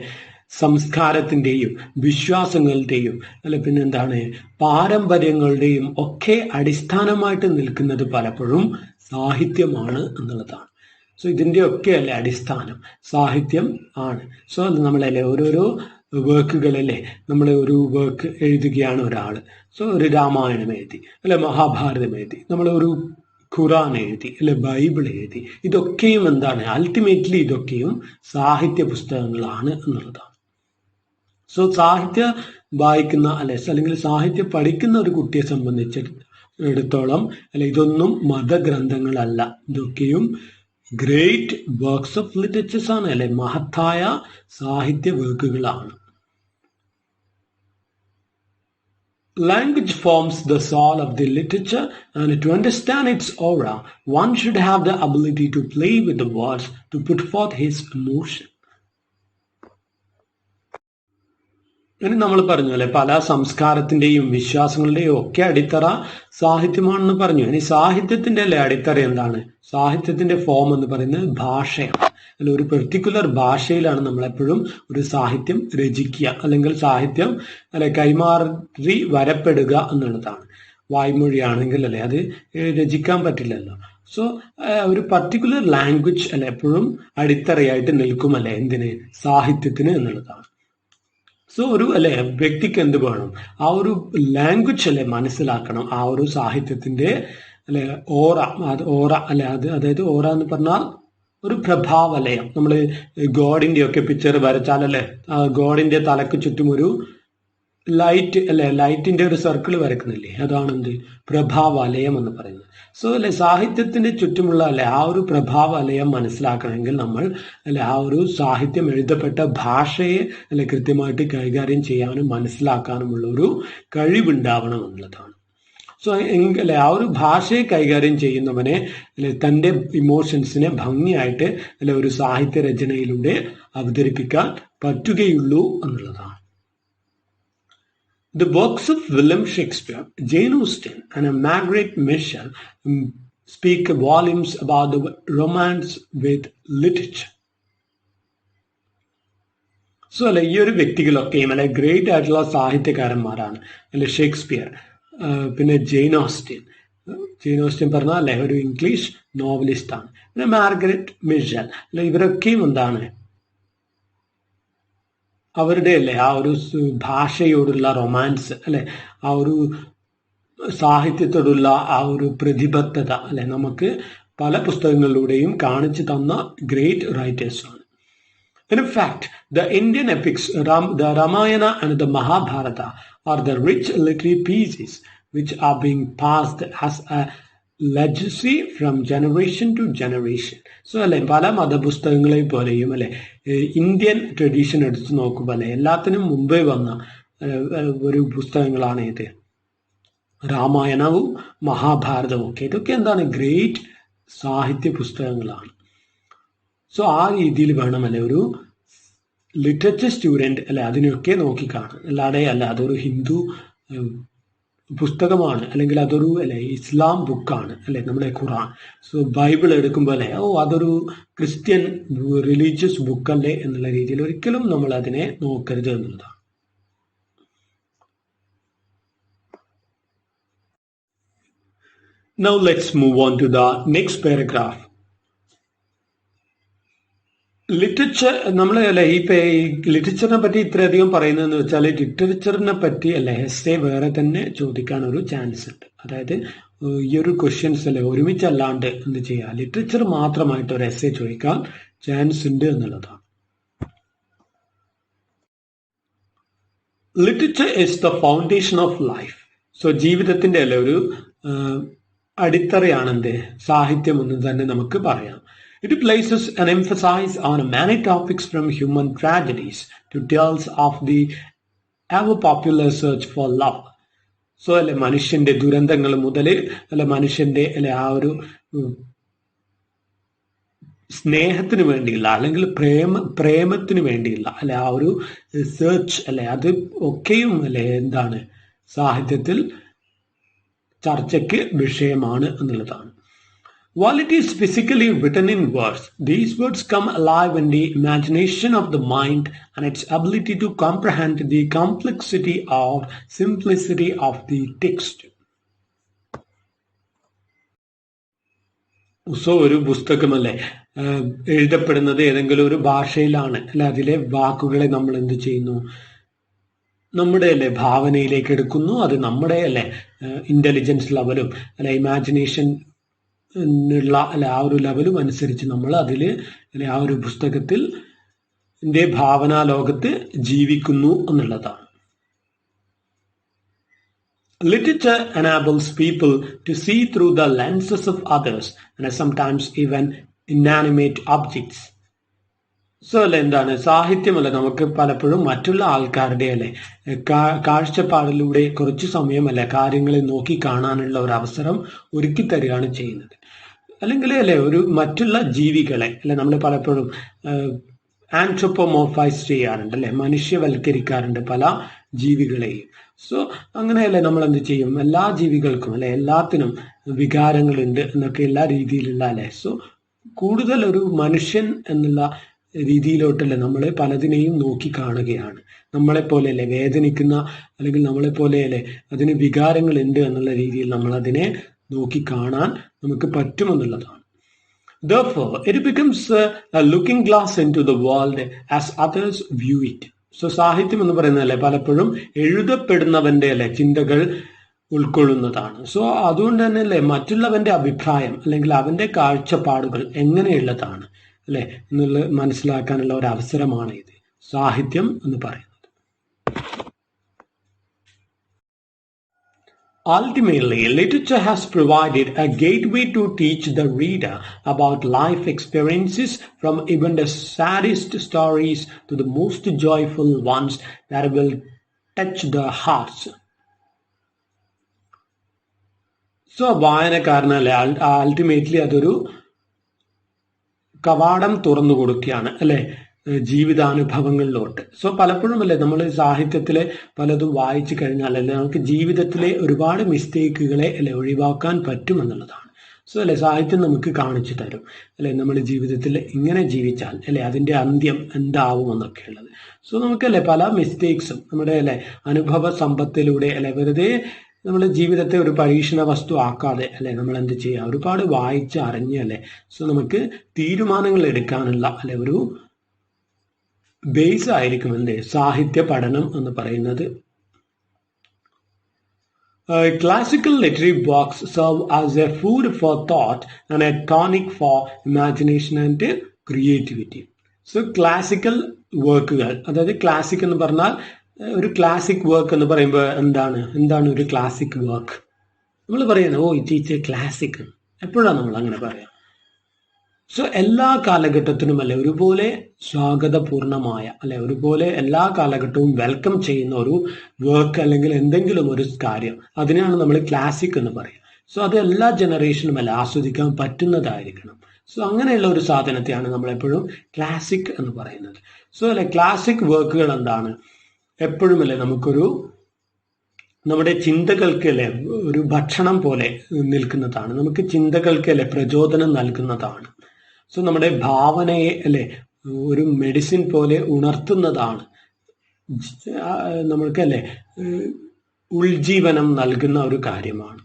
സംസ്കാരത്തിന്റെയും വിശ്വാസങ്ങളുടെയും അല്ലെ പിന്നെന്താണ് പാരമ്പര്യങ്ങളുടെയും ഒക്കെ അടിസ്ഥാനമായിട്ട് നിൽക്കുന്നത് പലപ്പോഴും സാഹിത്യമാണ് എന്നുള്ളതാണ്. സോ ഇതിന്റെ ഒക്കെ അല്ലെ അടിസ്ഥാനം സാഹിത്യം ആണ്. സോ നമ്മളല്ലേ ഓരോരോ വർക്കുകളല്ലേ, നമ്മൾ ഒരു വർക്ക് എഴുതുകയാണ് ഒരാൾ, സോ ഒരു രാമായണം എഴുതി അല്ലെ, മഹാഭാരതം എഴുതി, നമ്മൾ ഒരു ഖുറാൻ എഴുതി അല്ലെ, ബൈബിൾ എഴുതി, ഇതൊക്കെയും എന്താണ്, അൾട്ടിമേറ്റ്ലി ഇതൊക്കെയും സാഹിത്യ പുസ്തകങ്ങളാണ് എന്നുള്ളതാണ്. സോ സാഹിത്യം വായിക്കുന്ന അല്ലെ അല്ലെങ്കിൽ സാഹിത്യം പഠിക്കുന്ന ഒരു കുട്ടിയെ സംബന്ധിച്ചിടത്തോളം അല്ലെ ഇതൊന്നും മതഗ്രന്ഥങ്ങളല്ല, ഇതൊക്കെയും ഗ്രേറ്റ് വർക്ക്സ് ഓഫ് ലിറ്ററേച്ചേഴ്സ് ആണ് അല്ലെ, മഹത്തായ സാഹിത്യ വർക്കുകളാണ്. Language forms the soul of the literature, and to understand its aura, one should have the ability to play with the words to put forth his emotion. ഇനി നമ്മൾ പറഞ്ഞു അല്ലെ, പല സംസ്കാരത്തിന്റെയും വിശ്വാസങ്ങളുടെയും ഒക്കെ അടിത്തറ സാഹിത്യമാണെന്ന് പറഞ്ഞു. ഇനി സാഹിത്യത്തിന്റെ അല്ലെ അടിത്തറ എന്താണ്? സാഹിത്യത്തിന്റെ ഫോം എന്ന് പറയുന്നത് ഭാഷയാണ് അല്ല, ഒരു പെർട്ടിക്കുലർ ഭാഷയിലാണ് നമ്മളെപ്പോഴും ഒരു സാഹിത്യം രചിക്കുക അല്ലെങ്കിൽ സാഹിത്യം അല്ലെ കൈമാറി വരപ്പെടുക എന്നുള്ളതാണ്. വായ്മൊഴിയാണെങ്കിൽ അല്ലെ അത് രചിക്കാൻ പറ്റില്ലല്ലോ. സോ ഒരു പർട്ടിക്കുലർ ലാംഗ്വേജ് അല്ലെ എപ്പോഴും അടിത്തറയായിട്ട് നിൽക്കുമല്ലേ എന്തിന്, സാഹിത്യത്തിന് എന്നുള്ളതാണ്. സോ ഒരു അല്ലെ വ്യക്തിക്ക് എന്ത് വേണം, ആ ഒരു ലാംഗ്വേജ് അല്ലെ മനസ്സിലാക്കണം, ആ ഒരു സാഹിത്യത്തിന്റെ അല്ലെ ഓറ അല്ലെ അതായത് ഓറ എന്ന് പറഞ്ഞാൽ ഒരു പ്രഭാവലയം. നമ്മൾ ഗോഡിന്റെ ഒക്കെ പിക്ചർ വരച്ചാലല്ലേ ഗോഡിന്റെ തലക്ക് ചുറ്റും ഒരു ലൈറ്റ് അല്ലെ, ലൈറ്റിന്റെ ഒരു സർക്കിൾ വരക്കുന്നില്ലേ, അതാണ് എന്ത് പ്രഭാവലയം എന്ന് പറയുന്നത്. സോ അല്ലെ സാഹിത്യത്തിന്റെ ചുറ്റുമുള്ള അല്ലെ ആ ഒരു പ്രഭാവലയം മനസ്സിലാക്കണമെങ്കിൽ നമ്മൾ അല്ലെ ആ ഒരു സാഹിത്യം എഴുതപ്പെട്ട ഭാഷയെ അല്ലെ കൃത്യമായിട്ട് കൈകാര്യം ചെയ്യാനും മനസ്സിലാക്കാനുമുള്ള ഒരു കഴിവുണ്ടാവണം എന്നുള്ളതാണ്. സോ അല്ലെ ആ ഒരു ഭാഷയെ കൈകാര്യം ചെയ്യുന്നവനെ അല്ലെ തൻ്റെ ഇമോഷൻസിനെ ഭംഗിയായിട്ട് അല്ലെ ഒരു സാഹിത്യ രചനയിലൂടെ അവതരിപ്പിക്കാൻ പറ്റുകയുള്ളൂ എന്നുള്ളതാണ്. The works of William Shakespeare, Jane Austen and Margaret Mitchell speak volumes about the romance with literature. So അല്ലെ ഈ ഒരു വ്യക്തികളൊക്കെയും അല്ലെ ഗ്രേറ്റ് ആയിട്ടുള്ള സാഹിത്യകാരന്മാരാണ് അല്ലെ. ഷേക്സ്പിയർ, പിന്നെ ജെയിൻ ഓസ്റ്റൻ, ജെയിൻ ഓസ്റ്റൻ പറഞ്ഞ അല്ലെ ഒരു ഇംഗ്ലീഷ് നോവലിസ്റ്റ് ആണ്. പിന്നെ മാർഗരറ്റ് മിഷൽ അല്ലെ, ഇവരൊക്കെയും എന്താണ് അവരുടെ അല്ലെ ആ ഒരു ഭാഷയോടുള്ള റൊമാൻസ് അല്ലെ, ആ ഒരു സാഹിത്യത്തോടുള്ള ആ ഒരു പ്രതിബദ്ധത അല്ലെ നമുക്ക് പല പുസ്തകങ്ങളിലൂടെയും കാണിച്ചു തന്ന ഗ്രേറ്റ് റൈറ്റേഴ്സ് ആണ്. In fact, the Indian epics, the Ramayana and the Mahabharata, are the rich literary pieces which are being passed as a legacy from generation to generation. So, അല്ലെ പല മതപുസ്തകങ്ങളെ പോലെയും അല്ലെ ഇന്ത്യൻ ട്രഡീഷൻ എടുത്തു നോക്കുമ്പോൾ അല്ലെ എല്ലാത്തിനും മുമ്പേ വന്ന ഒരു പുസ്തകങ്ങളാണ് ഇത് രാമായണവും മഹാഭാരതവും ഒക്കെ. ഇതൊക്കെ എന്താണ് ഗ്രേറ്റ് സാഹിത്യ പുസ്തകങ്ങളാണ്. സോ ആ രീതിയിൽ വേണമല്ലേ ഒരു ലിറ്ററേച്ചർ സ്റ്റുഡൻറ് അല്ലെ അതിനൊക്കെ നോക്കിക്കാണാൻ. അല്ലാതെ അല്ല അതൊരു ഹിന്ദു പുസ്തകമാണ് അല്ലെങ്കിൽ അതൊരു അല്ലെ ഇസ്ലാം ബുക്കാണ് അല്ലെ നമ്മുടെ ഖുറാൻ. സോ ബൈബിൾ എടുക്കുമ്പോൾ അല്ലെ അതൊരു ക്രിസ്ത്യൻ റിലീജിയസ് ബുക്കല്ലേ എന്നുള്ള രീതിയിൽ ഒരിക്കലും നമ്മൾ അതിനെ നോക്കരുത് എന്നുള്ളതാണ്. Now let's move on to the next paragraph. Literature നമ്മൾ അല്ലെ ഈ ലിറ്ററേച്ചറിനെ പറ്റി ഇത്രയധികം പറയുന്നതെന്ന് വെച്ചാൽ ലിറ്ററേച്ചറിനെ പറ്റി അല്ലെ എസ്സേ വേറെ തന്നെ ചോദിക്കാൻ ഒരു ചാൻസ് ഉണ്ട്. അതായത് ഈ ഒരു ക്വസ്റ്റ്യൻസ് അല്ലെ ഒരുമിച്ചല്ലാണ്ട് എന്ത് ചെയ്യുക, ലിറ്ററേച്ചർ മാത്രമായിട്ട് ഒരു എസ്സേ ചോദിക്കാൻ ചാൻസ് ഉണ്ട് എന്നുള്ളതാണ്. Literature is the foundation of life. So ജീവിതത്തിന്റെ അല്ലെ ഒരു അടിത്തറയാണെന്ത് സാഹിത്യം എന്ന് തന്നെ നമുക്ക് പറയാം. It places an emphasis on many topics from human tragedies to tales of the ever popular search for love. So അല്ലെ മനുഷ്യന്റെ ദുരന്തങ്ങൾ മുതൽ അല്ലെ മനുഷ്യന്റെ അല്ലെ ആ ഒരു സ്നേഹത്തിന് വേണ്ടിയുള്ള അല്ലെങ്കിൽ പ്രേമത്തിന് വേണ്ടിയുള്ള അല്ലെ ആ ഒരു സെർച്ച് അല്ലെ അത് ഒക്കെയും അല്ലെ എന്താണ് സാഹിത്യത്തിൽ ചർച്ചയ്ക്ക് വിഷയമാണ് എന്നുള്ളതാണ്. While it is physically written in words, these words come alive in the imagination of the mind and its ability to comprehend the complexity or simplicity of the text. So ഒരു പുസ്തകമല്ലേ എഴുതപ്പെടുന്നത് ഏതെങ്കിലും ഒരു ഭാഷയിലാണ് അല്ലെ അതിലെ വാക്കുകളെ നമ്മൾ എന്ത് ചെയ്യുന്നു, നമ്മുടെ അല്ലെ ഭാവനയിലേക്ക് എടുക്കുന്നു. അത് നമ്മുടെ അല്ലെ ഇന്റലിജൻസ് ലെവലും അല്ലെ ഇമാജിനേഷൻ ഉള്ള അല്ലെ ആ ഒരു ലെവലും അനുസരിച്ച് നമ്മൾ അതിൽ അല്ലെ ആ ഒരു പുസ്തകത്തിൽ ഭാവനാ ലോകത്ത് ജീവിക്കുന്നു എന്നുള്ളതാണ്. Literature enables people to see through the lenses of others and sometimes even inanimate objects. So അല്ലെ എന്താണ് സാഹിത്യമല്ല നമുക്ക് പലപ്പോഴും മറ്റുള്ള ആൾക്കാരുടെ അല്ലെ കാഴ്ചപ്പാടിലൂടെ കുറച്ചു സമയം അല്ലെ കാര്യങ്ങളെ നോക്കി കാണാനുള്ള ഒരു അവസരം ഒരുക്കി തരികയാണ് ചെയ്യുന്നത്. അല്ലെങ്കിൽ അല്ലെ ഒരു മറ്റുള്ള ജീവികളെ അല്ലെ നമ്മൾ പലപ്പോഴും ആൻട്രോപ്പോമോർഫൈസ് ചെയ്യാറുണ്ട് അല്ലെ മനുഷ്യവൽക്കരിക്കാറുണ്ട് പല ജീവികളെയും. സോ അങ്ങനെയല്ലേ നമ്മൾ എന്ത് ചെയ്യും, എല്ലാ ജീവികൾക്കും അല്ലെ എല്ലാത്തിനും വികാരങ്ങളുണ്ട് എന്നൊക്കെ എല്ലാ രീതിയിലുള്ള അല്ലെ. സോ കൂടുതൽ ഒരു മനുഷ്യൻ എന്നുള്ള രീതിയിലോട്ടല്ലേ നമ്മൾ പലതിനെയും നോക്കി കാണുകയാണ്. നമ്മളെപ്പോലെയല്ലേ വേദനിക്കുന്ന അല്ലെങ്കിൽ നമ്മളെപ്പോലെയല്ലേ അതിന് വികാരങ്ങളുണ്ട് എന്നുള്ള രീതിയിൽ നമ്മൾ അതിനെ നോക്കി കാണാൻ നമുക്ക് പറ്റുമെന്നുള്ളതാണ്. Therefore, it becomes a looking glass into the world as others view it. So സാഹിത്യം എന്ന് പറയുന്നതല്ലേ പലപ്പോഴും എഴുതപ്പെടുന്നവന്റെ അല്ലെ ചിന്തകൾ ഉൾക്കൊള്ളുന്നതാണ്. സോ അതുകൊണ്ട് തന്നെ അല്ലേ മറ്റുള്ളവന്റെ അഭിപ്രായം അല്ലെങ്കിൽ അവന്റെ കാഴ്ചപ്പാടുകൾ എങ്ങനെയുള്ളതാണ് അല്ലെ എന്നുള്ള മനസ്സിലാക്കാനുള്ള ഒരു അവസരമാണ് ഇത് സാഹിത്യം എന്ന് പറയുന്നത്. Ultimately, literature has provided a gateway to teach the reader about life experiences, from even the saddest stories to the most joyful ones that will touch the hearts. So, വായനക്കാരനല്ലേ അൾട്ടിമേറ്റ്ലി അതൊരു കവാടം തുറന്നു കൊടുക്കുകയാണ് അല്ലെ ജീവിതാനുഭവങ്ങളിലോട്ട്. സോ പലപ്പോഴും അല്ലെ നമ്മൾ സാഹിത്യത്തിലെ പലതും വായിച്ചു കഴിഞ്ഞാൽ അല്ലെ നമുക്ക് ജീവിതത്തിലെ ഒരുപാട് മിസ്റ്റേക്കുകളെ അല്ലെ ഒഴിവാക്കാൻ പറ്റുമെന്നുള്ളതാണ്. സോ അല്ലെ സാഹിത്യം നമുക്ക് കാണിച്ചു തരും അല്ലെ നമ്മൾ ജീവിതത്തിൽ ഇങ്ങനെ ജീവിച്ചാൽ അല്ലെ അതിന്റെ അന്ത്യം എന്താവും എന്നൊക്കെ ഉള്ളത്. സോ നമുക്കല്ലേ പല മിസ്റ്റേക്സും നമ്മുടെ അല്ലെ അനുഭവ സമ്പത്തിലൂടെ അല്ലെ വെറുതെ നമ്മുടെ ജീവിതത്തെ ഒരു പരീക്ഷണ വസ്തു ആക്കാതെ അല്ലെ നമ്മൾ എന്ത് ചെയ്യുക, ഒരുപാട് വായിച്ച് അറിഞ്ഞ് അല്ലെ സോ നമുക്ക് തീരുമാനങ്ങൾ എടുക്കാനുള്ള അല്ലെ ഒരു ബേസ് ആയിരിക്കും എന്ത് സാഹിത്യ പഠനം എന്ന് പറയുന്നത്. Classical literary works serve as a food for thought and a tonic for imagination and creativity. So classical വർക്കുകൾ, അതായത് ക്ലാസിക് എന്ന് പറഞ്ഞാൽ ഒരു ക്ലാസിക് വർക്ക് എന്ന് പറയുമ്പോൾ എന്താണ് ഒരു ക്ലാസിക് വർക്ക്? നമ്മൾ പറയുന്നത് ഇറ്റ് ഈസ് എ ക്ലാസിക്. എപ്പോഴാണ് നമ്മൾ അങ്ങനെ പറയാം? സോ എല്ലാ കാലഘട്ടത്തിനും അല്ലെ ഒരുപോലെ സ്വാഗതപൂർണമായ അല്ലെ ഒരുപോലെ എല്ലാ കാലഘട്ടവും വെൽക്കം ചെയ്യുന്ന ഒരു വർക്ക് അല്ലെങ്കിൽ എന്തെങ്കിലും ഒരു കാര്യം, അതിനെയാണ് നമ്മൾ ക്ലാസിക് എന്ന് പറയുക. സോ അത് എല്ലാ ജനറേഷനും അല്ലെ ആസ്വദിക്കാൻ പറ്റുന്നതായിരിക്കണം. സോ അങ്ങനെയുള്ള ഒരു സാധനത്തെയാണ് നമ്മൾ എപ്പോഴും ക്ലാസിക് എന്ന് പറയുന്നത്. സോ അല്ലെ ക്ലാസിക് വർക്കുകൾ എന്താണ്, എപ്പോഴും അല്ലെ നമുക്കൊരു നമ്മുടെ ചിന്തകൾക്ക് അല്ലെ ഒരു ഭക്ഷണം പോലെ നിൽക്കുന്നതാണ്, നമുക്ക് ചിന്തകൾക്ക് അല്ലെ പ്രചോദനം നൽകുന്നതാണ്. സോ നമ്മുടെ ഭാവനയെ അല്ലെ ഒരു മെഡിസിൻ പോലെ ഉണർത്തുന്നതാണ്, നമ്മൾക്ക് അല്ലെ ഉൾജീവനം നൽകുന്ന ഒരു കാര്യമാണ്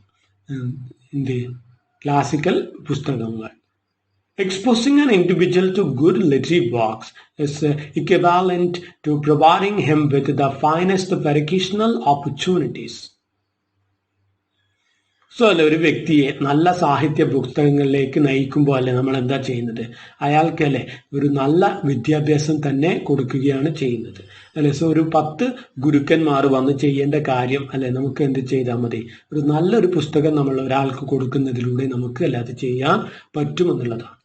ക്ലാസിക്കൽ പുസ്തകങ്ങൾ. Exposing an individual to good literary works is equivalent to providing him with the finest of educational opportunities. So അല്ലെ ഒരു വ്യക്തിയെ നല്ല സാഹിത്യ പുസ്തകങ്ങളിലേക്ക് നയിക്കുമ്പോൾ അല്ലെ നമ്മൾ എന്താ ചെയ്യുന്നത്, അയാൾക്ക് അല്ലെ ഒരു നല്ല വിദ്യാഭ്യാസം തന്നെ കൊടുക്കുകയാണ് ചെയ്യുന്നത് അല്ലെ. സോ ഒരു 10 ഗുരുക്കന്മാർ വന്ന് ചെയ്യേണ്ട കാര്യം അല്ലെ നമുക്ക് എന്ത് ചെയ്താൽ മതി, ഒരു നല്ലൊരു പുസ്തകം നമ്മൾ ഒരാൾക്ക് കൊടുക്കുന്നതിലൂടെ നമുക്ക് അല്ലെ അത് ചെയ്യാൻ പറ്റുമെന്നുള്ളതാണ്.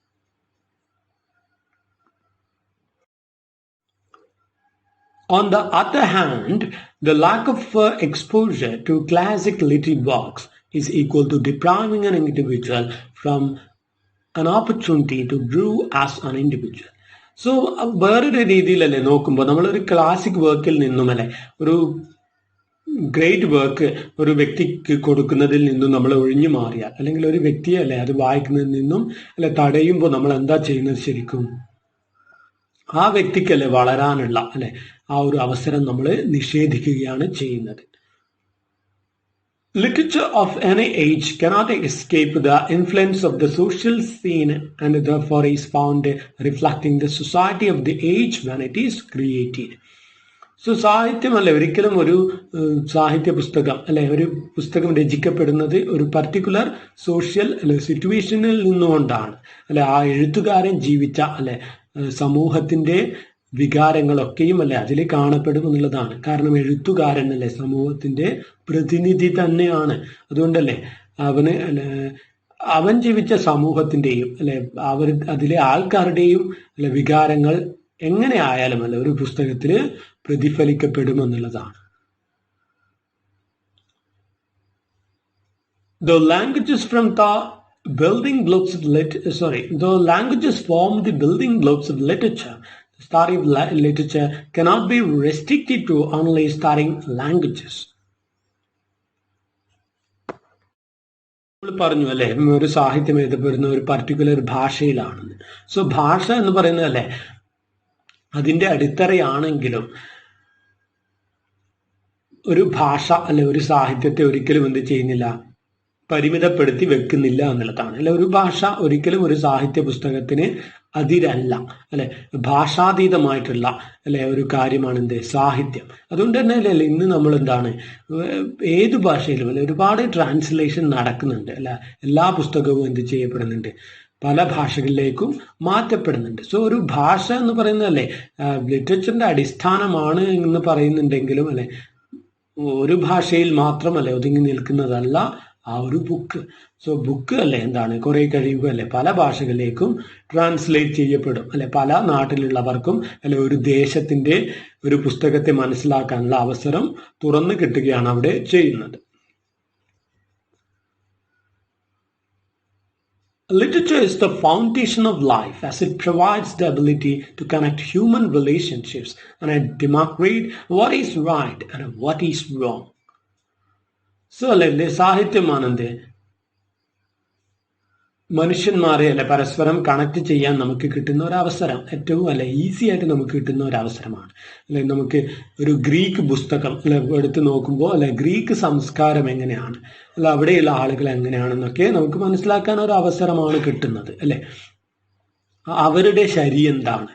On the other hand, the lack of exposure to classic literary works is equal to depriving an individual from an opportunity to grow as an individual. So വേറൊരു രീതിയിലല്ലേ നോക്കുമ്പോൾ നമ്മളൊരു ക്ലാസിക് വർക്കിൽ നിന്നും അല്ലെ ഒരു ഗ്രേറ്റ് വർക്ക് ഒരു വ്യക്തിക്ക് കൊടുക്കുന്നതിൽ നിന്നും നമ്മൾ ഒഴിഞ്ഞു മാറിയാൽ, അല്ലെങ്കിൽ ഒരു വ്യക്തിയെ അല്ലെ അത് വായിക്കുന്നതിൽ നിന്നും അല്ലെ തടയുമ്പോൾ നമ്മൾ എന്താ ചെയ്യുന്നത്, ശരിക്കും ആ വ്യക്തിക്കല്ലേ വളരാനുള്ള അല്ലെ ആ ഒരു അവസരം നമ്മൾ നിഷേധിക്കുകയാണ് ചെയ്യുന്നത്. Literature of any age cannot escape the influence of the social scene and therefore is found reflecting the society of the age when it is created. So സാഹിത്യമല്ല ഒരിക്കലും ഒരു സാഹിത്യ പുസ്തകം അല്ലെ ഒരു പുസ്തകം രചിക്കപ്പെടുന്നത് ഒരു പർട്ടിക്കുലർ സോഷ്യൽ അല്ലെ സിറ്റുവേഷനിൽ നിന്നുകൊണ്ടാണ് അല്ലെ ആ എഴുത്തുകാരൻ ജീവിച്ച അല്ലെ സമൂഹത്തിന്റെ വികാരങ്ങളൊക്കെയും അല്ലെ അതിൽ കാണപ്പെടും എന്നുള്ളതാണ്. കാരണം എഴുത്തുകാരൻ അല്ലെ സമൂഹത്തിന്റെ പ്രതിനിധി തന്നെയാണ്. അതുകൊണ്ടല്ലേ അവൻ ജീവിച്ച സമൂഹത്തിന്റെയും അല്ലെ അതിലെ ആൾക്കാരുടെയും അല്ലെ വികാരങ്ങൾ എങ്ങനെ ആയാലും അല്ലെ ഒരു പുസ്തകത്തിൽ പ്രതിഫലിക്കപ്പെടുമെന്നുള്ളതാണ്. The languages form the building blocks of literature. The study of literature cannot be restricted to only studying languages. നമ്മൾ പറഞ്ഞു അല്ലെ ഒരു സാഹിത്യം എഴുതപ്പെടുന്ന ഒരു പർട്ടിക്കുലർ ഭാഷയിലാണെന്ന്. സോ ഭാഷ എന്ന് പറയുന്നത് അല്ലെ അതിന്റെ അടിത്തറയാണെങ്കിലും ഒരു ഭാഷ അല്ലെ ഒരു സാഹിത്യത്തെ ഒരിക്കലും എന്ത് ചെയ്യുന്നില്ല, പരിമിതപ്പെടുത്തി വെക്കുന്നില്ല എന്നുള്ളതാണ്. അല്ലെ ഒരു ഭാഷ ഒരിക്കലും ഒരു സാഹിത്യ പുസ്തകത്തിന് അതിരല്ല അല്ലെ, ഭാഷാതീതമായിട്ടുള്ള അല്ലെ ഒരു കാര്യമാണ് എന്ത് സാഹിത്യം. അതുകൊണ്ട് തന്നെ അല്ലെ ഇന്ന് നമ്മൾ എന്താണ് ഏത് ഭാഷയിലും അല്ലെ ഒരുപാട് ട്രാൻസ്ലേഷൻ നടക്കുന്നുണ്ട് അല്ലെ, എല്ലാ പുസ്തകവും എന്ത് ചെയ്യപ്പെടുന്നുണ്ട്, പല ഭാഷകളിലേക്കും മാറ്റപ്പെടുന്നുണ്ട്. സോ ഒരു ഭാഷ എന്ന് പറയുന്നത് അല്ലെ ലിറ്ററേച്ചറിന്റെ അടിസ്ഥാനമാണ് എന്ന് പറയുന്നുണ്ടെങ്കിലും അല്ലെ ഒരു ഭാഷയിൽ മാത്രമല്ലേ ഒതുങ്ങി നിൽക്കുന്നതല്ല ആ ഒരു ബുക്ക്. സോ ബുക്ക് അല്ലെ എന്താണ് കുറെ കഴിയുക അല്ലെ പല ഭാഷകളിലേക്കും ട്രാൻസ്ലേറ്റ് ചെയ്യപ്പെടും അല്ലെ, പല നാട്ടിലുള്ളവർക്കും അല്ലെ ഒരു ദേശത്തിന്റെ ഒരു പുസ്തകത്തെ മനസ്സിലാക്കാനുള്ള അവസരം തുറന്നു കിട്ടുകയാണ് അവിടെ ചെയ്യുന്നത്. Literature is the foundation of life as it provides the ability to connect human relationships and demarcate what is right and what is wrong. So, സാഹിത്യമാണെന്ത് മനുഷ്യന്മാരെ അല്ലെ പരസ്പരം കണക്ട് ചെയ്യാൻ നമുക്ക് കിട്ടുന്ന ഒരു അവസരം, ഏറ്റവും ഈസി ആയിട്ട് നമുക്ക് കിട്ടുന്ന ഒരു അവസരമാണ്. അല്ലെ നമുക്ക് ഒരു ഗ്രീക്ക് പുസ്തകം എടുത്ത് നോക്കുമ്പോൾ ഗ്രീക്ക് സംസ്കാരം എങ്ങനെയാണ്, അവിടെയുള്ള ആളുകൾ എങ്ങനെയാണെന്നൊക്കെ നമുക്ക് മനസ്സിലാക്കാൻ ഒരു അവസരമാണ് കിട്ടുന്നത്. അവരുടെ ശരി എന്താണ്,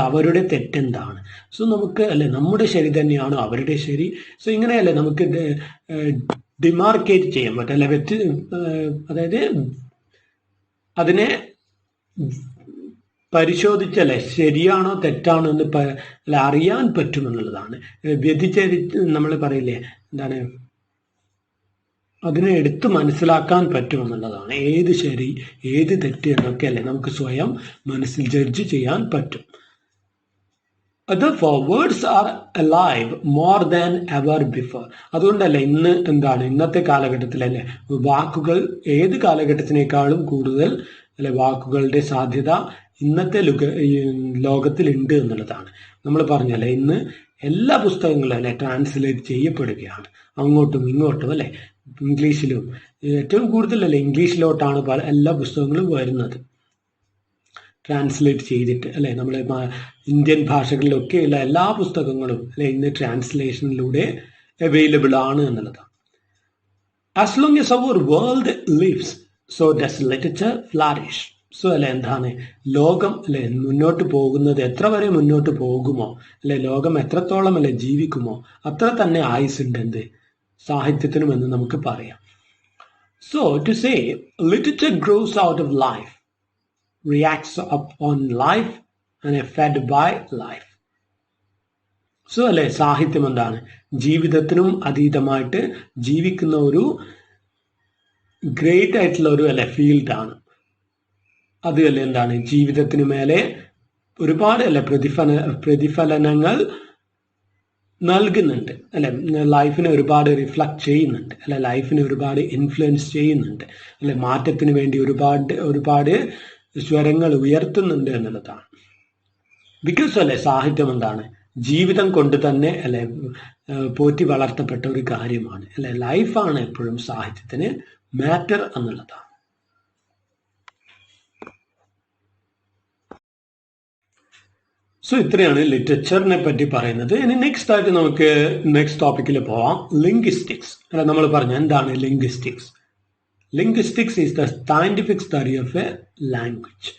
അവരുടെ തെറ്റെന്താണ്. സോ നമുക്ക് നമ്മുടെ ശരി തന്നെയാണോ അവരുടെ ശരി. സോ ഇങ്ങനെയല്ലേ നമുക്ക് ഡിമാർക്കേറ്റ് ചെയ്യാൻ പറ്റും, അതായത് അതിനെ പരിശോധിച്ചല്ലേ ശരിയാണോ തെറ്റാണോ എന്ന് അറിയാൻ പറ്റുമെന്നുള്ളതാണ്. നമ്മൾ പറയില്ലേ എന്താണ്, അതിനെ എടുത്ത് മനസ്സിലാക്കാൻ പറ്റുമെന്നുള്ളതാണ്. ഏത് ശരി ഏത് തെറ്റ് എന്നൊക്കെ നമുക്ക് സ്വയം മനസ്സിൽ ജഡ്ജ് ചെയ്യാൻ പറ്റും. Therefore, words are alive more than ever before. അതുകൊണ്ടല്ലേ ഇന്നത്തെ കാലഘട്ടത്തിൽ വാക്കുകൾ ഏത് കാലഘട്ടത്തിനേക്കാളും കൂടുതൽ വാക്കുകളുടെ സാധ്യത ഇന്നത്തെ ലോകത്തിൽ ഉണ്ട് എന്നുള്ളതാണ്. നമ്മൾ പറഞ്ഞല്ലേ ഇന്ന് എല്ലാ പുസ്തകങ്ങളും ട്രാൻസ്ലേറ്റ് ചെയ്യപ്പെടുകയാണ്, അങ്ങോട്ടും ഇങ്ങോട്ടും ഇംഗ്ലീഷിലും. ഏറ്റവും കൂടുതൽ ഇംഗ്ലീഷിലോട്ടാണ് എല്ലാ പുസ്തകങ്ങളും വരുന്നത്, ട്രാൻസ്ലേറ്റ് ചെയ്തിട്ട് നമ്മൾ ഇന്ത്യൻ ഭാഷകളിലൊക്കെയുള്ള എല്ലാ പുസ്തകങ്ങളും ഇന്ന് ട്രാൻസ്ലേഷനിലൂടെ അവൈലബിൾ ആണ് എന്നുള്ളതാണ്. As long as our world lives, so does literature flourish. So എന്താണ് ലോകം മുന്നോട്ട് പോകുന്നത്, എത്ര വരെ മുന്നോട്ട് പോകുമോ ലോകം എത്രത്തോളം ജീവിക്കുമോ അത്ര തന്നെ ആയുസുണ്ട് സാഹിത്യത്തിനും എന്ന് നമുക്ക് പറയാം. So to say literature grows out of life, reacts upon life and is fed by life. So സാഹിത്യം എന്താണ്, ജീവിതത്തിനും അതീതമായിട്ട് ജീവിക്കുന്ന ഒരു ഗ്രേറ്റ് ആയിട്ടുള്ള ഒരു ഫീൽഡാണ്. അത് എന്താണ് ജീവിതത്തിനു മേലെ ഒരുപാട് പ്രതിഫലനങ്ങൾ നൽകുന്നുണ്ട്, ലൈഫിനെ ഒരുപാട് റിഫ്ലക്ട് ചെയ്യുന്നുണ്ട്, ലൈഫിനെ ഒരുപാട് ഇൻഫ്ലുവൻസ് ചെയ്യുന്നുണ്ട്, മാറ്റത്തിന് വേണ്ടി ഒരുപാട് സ്വരങ്ങൾ ഉയർത്തുന്നുണ്ട് എന്നുള്ളതാണ്. ബിക്കോസ് സാഹിത്യം എന്താണ് ജീവിതം കൊണ്ട് തന്നെ പോറ്റി വളർത്തപ്പെട്ട ഒരു കാര്യമാണ്. ലൈഫാണ് എപ്പോഴും സാഹിത്യത്തിന് മാറ്റർ എന്നുള്ളതാണ്. സോ ഇത്രയാണ് ലിറ്ററേച്ചറിനെ പറ്റി പറയുന്നത്. ഇനി നെക്സ്റ്റ് ആയിട്ട് നമുക്ക് നെക്സ്റ്റ് ടോപ്പിക്കിൽ പോവാം, ലിംഗ്വിസ്റ്റിക്സ്. നമ്മൾ പറഞ്ഞു എന്താണ് linguistics. Linguistics is the scientific study of A language.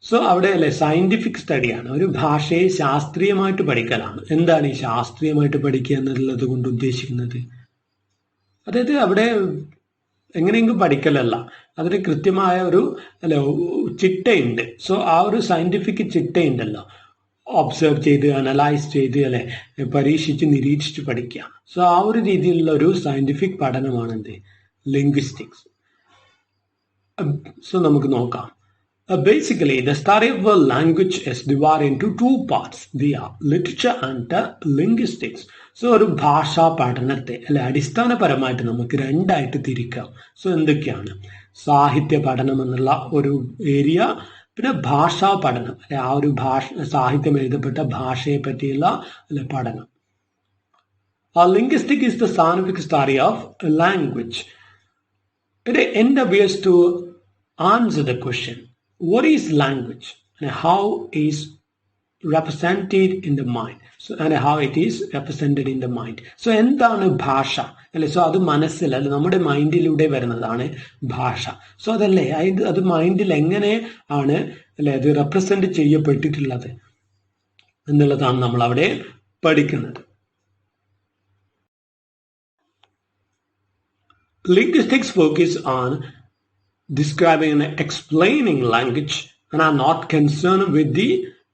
So അവിടെ സയന്റിഫിക് സ്റ്റഡിയാണ്, ഒരു ഭാഷയെ ശാസ്ത്രീയമായിട്ട് പഠിക്കലാണ്. എന്താണ് ഈ ശാസ്ത്രീയമായിട്ട് പഠിക്കുക എന്നുള്ളത് കൊണ്ട് ഉദ്ദേശിക്കുന്നത്? അതായത് അവിടെ എങ്ങനെയെങ്കിലും പഠിക്കലല്ല, അതിന് കൃത്യമായ ഒരു ചിട്ടയുണ്ട്. സോ ആ ഒരു സയന്റിഫിക് ചിട്ടയുണ്ടല്ലോ, ഒബ്സർവ് ചെയ്ത് അനലൈസ് ചെയ്ത് പരീക്ഷിച്ച് നിരീക്ഷിച്ച് പഠിക്കുക. സോ ആ ഒരു രീതിയിലുള്ള ഒരു സയന്റിഫിക് പഠനമാണ് ലിംഗ്വിസ്റ്റിക്സ്. സോ നമുക്ക് നോക്കാം. Basically, the study of a language is divided into two parts. They are literature and linguistics. So ഒരു ഭാഷാ പഠനത്തെ അടിസ്ഥാനപരമായിട്ട് നമുക്ക് രണ്ടായിട്ട് തിരിക്കാം. സോ എന്തൊക്കെയാണ്? സാഹിത്യ പഠനം എന്നുള്ള ഒരു ഏരിയ, പിന്നെ ഭാഷാ പഠനം, ആ ഒരു സാഹിത്യം എഴുതപ്പെട്ട ഭാഷയെ പറ്റിയുള്ള പഠനം. Linguistic is the scientific study of language. It endeavors to answer the question, what is language and how is represented in the mind, and how it is represented in the mind. So എന്താണ് ഭാഷ so അത് മനസ്സിൽ നമ്മുടെ മൈൻഡിലൂടെ വരുന്നതാണ് ഭാഷ. So അത് മൈൻഡിൽ എങ്ങനെ ആണ് അത് റെപ്രസെന്റ് ചെയ്യപ്പെട്ടിട്ടുള്ളത് എന്നുള്ളതാണ് നമ്മൾ അവിടെ പഠിക്കുന്നത്. Linguistics focus on describing and explaining language and are not concerned with the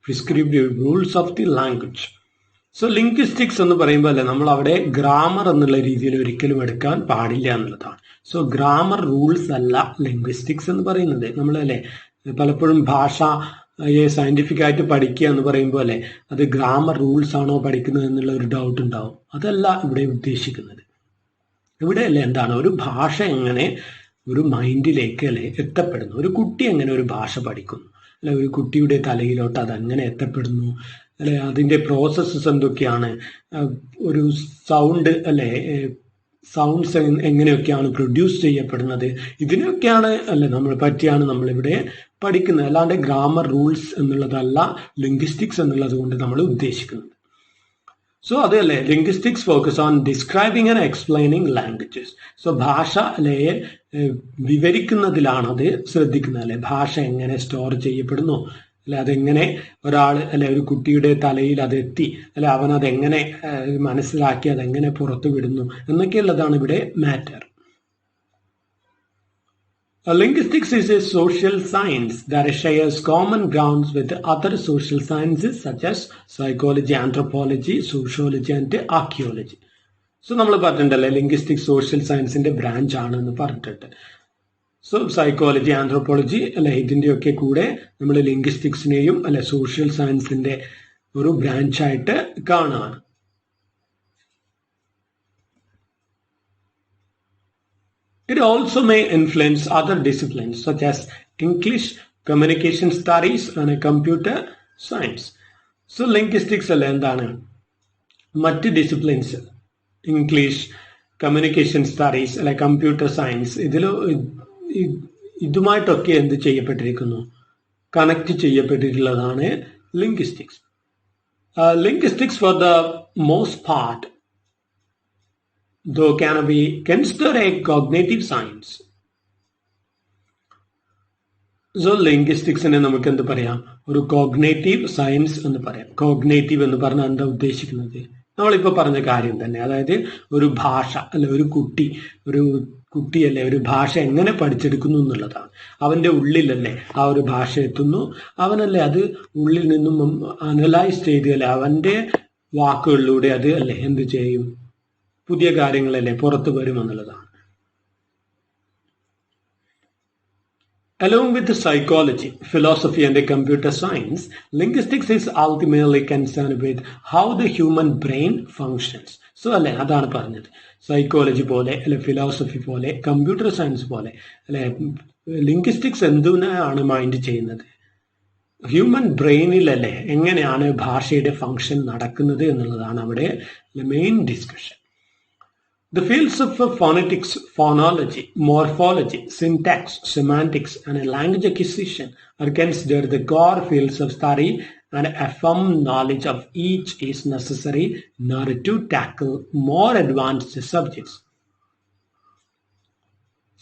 prescriptive rules of the language. So linguistics എന്ന് പറയുമ്പോൾ നമ്മൾ അവിടെ ഗ്രാമർ എന്നുള്ള രീതിയിൽ ഒരിക്കലും എടുക്കാൻ പാടില്ല എന്നുള്ളതാണ്. സോ ഗ്രാമർ റൂൾസ് അല്ല ലിംഗ്വിസ്റ്റിക്സ് എന്ന് പറയുന്നത്. നമ്മൾ പലപ്പോഴും ഭാഷയെ സയന്റിഫിക് ആയിട്ട് പഠിക്കുക എന്ന് പറയുമ്പോൾ അത് ഗ്രാമർ റൂൾസ് ആണോ പഠിക്കുന്നത് എന്നുള്ള ഒരു ഡൗട്ട് ഉണ്ടാവും. അതല്ല ഇവിടെ ഉദ്ദേശിക്കുന്നത്. ഇവിടെ എന്താണ് ഒരു ഭാഷ എങ്ങനെ ഒരു മൈൻഡിലേക്ക് എത്തപ്പെടുന്നു, ഒരു കുട്ടി എങ്ങനെ ഒരു ഭാഷ പഠിക്കുന്നു, ഒരു കുട്ടിയുടെ തലയിലോട്ട് അതെങ്ങനെ എത്തപ്പെടുന്നു, അതിൻ്റെ പ്രോസസ്സസ് എന്തൊക്കെയാണ്, ഒരു സൗണ്ട് സൗണ്ട്സ് എങ്ങനെയൊക്കെയാണ് പ്രൊഡ്യൂസ് ചെയ്യപ്പെടുന്നത്, ഇതിനൊക്കെയാണ് പറ്റിയാണ് നമ്മളിവിടെ പഠിക്കുന്നത്. അല്ലാണ്ട് ഗ്രാമർ റൂൾസ് എന്നുള്ളതല്ല ലിംഗ്വിസ്റ്റിക്സ് എന്നുള്ളത് കൊണ്ട് നമ്മൾ ഉദ്ദേശിക്കുന്നത്. സോ അതല്ലേ linguistics focus on describing and explaining languages. So ഭാഷ വിവരിക്കുന്നതിലാണ് അത് ശ്രദ്ധിക്കുന്നത്. ഭാഷ എങ്ങനെ സ്റ്റോർ ചെയ്യപ്പെടുന്നു, അതെങ്ങനെ ഒരാൾ ഒരു കുട്ടിയുടെ തലയിൽ അതെത്തി, അവൻ അതെങ്ങനെ മനസ്സിലാക്കി അതെങ്ങനെ പുറത്തു വിടുന്നു എന്നൊക്കെയുള്ളതാണ് ഇവിടെ matter. Linguistics is a social science that shares common grounds with other social sciences such as psychology, anthropology, sociology and archaeology. So നമ്മൾ പറഞ്ഞിട്ടുണ്ടല്ലേ ലിംഗ്വിസ്റ്റിക്സ് സോഷ്യൽ സയൻസിന്റെ ബ്രാഞ്ച് ആണെന്ന് പറഞ്ഞിട്ടുണ്ട്. സോ സൈക്കോളജി, ആന്ത്രോപോളജി ഇതിന്റെയൊക്കെ കൂടെ നമ്മൾ ലിംഗ്വിസ്റ്റിക്സിനെയും സോഷ്യൽ സയൻസിന്റെ ഒരു ബ്രാഞ്ചായിട്ട് കാണുകയാണ്. It also may influence other disciplines such as English, communication studies and computer science. So linguistics എന്താണ് മറ്റ് disciplines, English, communication studies computer science ഇതുമായിട്ടൊക്കെ എന്ത് ചെയ്യപ്പെട്ടിരിക്കുന്നു, കണക്ട് ചെയ്യപ്പെട്ടിട്ടുള്ളതാണ് linguistics. Linguistics for the most part though can be considered a cognitive science. So ലിംഗ്വിസ്റ്റിക്സിനെ നമുക്ക് എന്ത് പറയാം, ഒരു കോഗ്നേറ്റീവ് സയൻസ് എന്ന് പറയാം. കോഗ്നേറ്റീവ് എന്ന് പറഞ്ഞാൽ എന്താ ഉദ്ദേശിക്കുന്നത്, നമ്മളിപ്പോൾ പറഞ്ഞ കാര്യം തന്നെ. അതായത് ഒരു ഭാഷ ഒരു കുട്ടി ഒരു ഭാഷ എങ്ങനെ പഠിച്ചെടുക്കുന്നു എന്നുള്ളതാണ്. അവന്റെ ഉള്ളിലല്ലേ ആ ഒരു ഭാഷ എത്തുന്നു, അവനല്ലേ അത് ഉള്ളിൽ നിന്നും അനലൈസ് ചെയ്ത് അവന്റെ വാക്കുകളിലൂടെ അത് എന്ത് ചെയ്യും, പുതിയ കാര്യങ്ങളല്ലേ പുറത്തു വരുമെന്നുള്ളതാണ്. Along with the psychology, philosophy and the computer science, linguistics is ultimately concerned with how the human brain functions. So അതാണ് പറഞ്ഞത്. സൈക്കോളജി പോലെ ഫിലോസഫി പോലെ കമ്പ്യൂട്ടർ സയൻസ് പോലെ ലിംഗ്വിസ്റ്റിക്സ് എന്തിനാണ് മൈൻഡ് ചെയ്യുന്നത്, ഹ്യൂമൻ ബ്രെയിനിലല്ലേ എങ്ങനെയാണ് ഭാഷയുടെ ഫങ്ഷൻ നടക്കുന്നത് എന്നുള്ളതാണ് അവിടെ main discussion. The fields of phonetics, phonology, morphology, syntax, semantics, and language acquisition are considered the core fields of study, and a firm knowledge of each is necessary in order to tackle more advanced subjects.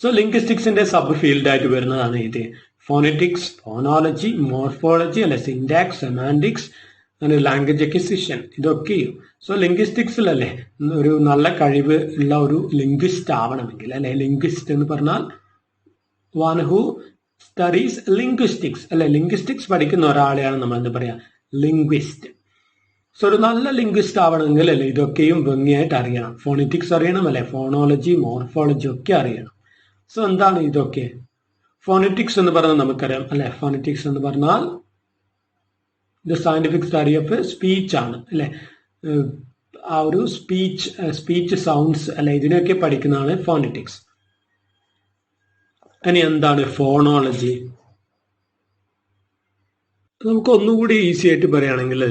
So, linguistics in the subfield ആയിട്ട് വരുന്നതാണ് ഇത്. Phonetics, phonology, morphology, syntax, semantics, language acquisition ഇതൊക്കെയും. So ലിംഗ്വിസ്റ്റിക്സിലല്ലേ ഒരു നല്ല കഴിവ് ഉള്ള ഒരു linguist ആവണമെങ്കിൽ ലിംഗ്വിസ്റ്റ് എന്ന് പറഞ്ഞാൽ one who studies linguistics linguistics പഠിക്കുന്ന ഒരാളെയാണ് നമ്മൾ എന്താ പറയാ ലിംഗ്വിസ്റ്റ്. സോ ഒരു നല്ല ലിംഗ്വിസ്റ്റ് ആവണമെങ്കിൽ ഇതൊക്കെയും ഭംഗിയായിട്ട് അറിയണം. ഫോണിറ്റിക്സ് അറിയണം, ഫോണോളജി, മോർഫോളജി ഒക്കെ അറിയണം. സോ എന്താണ് ഇതൊക്കെ? ഫോണിറ്റിക്സ് എന്ന് പറഞ്ഞാൽ നമുക്കറിയാം ഫോണിറ്റിക്സ് എന്ന് പറഞ്ഞാൽ the scientific study of speech ആണ് ആ ഒരു സ്പീച്ച് സൗണ്ട്സ് ഇതിനൊക്കെ പഠിക്കുന്നതാണ് ഫോണിറ്റിക്സ്. ഇനി എന്താണ് ഫോണോളജി? നമുക്ക് ഒന്നുകൂടി ഈസി ആയിട്ട് പറയുകയാണെങ്കിൽ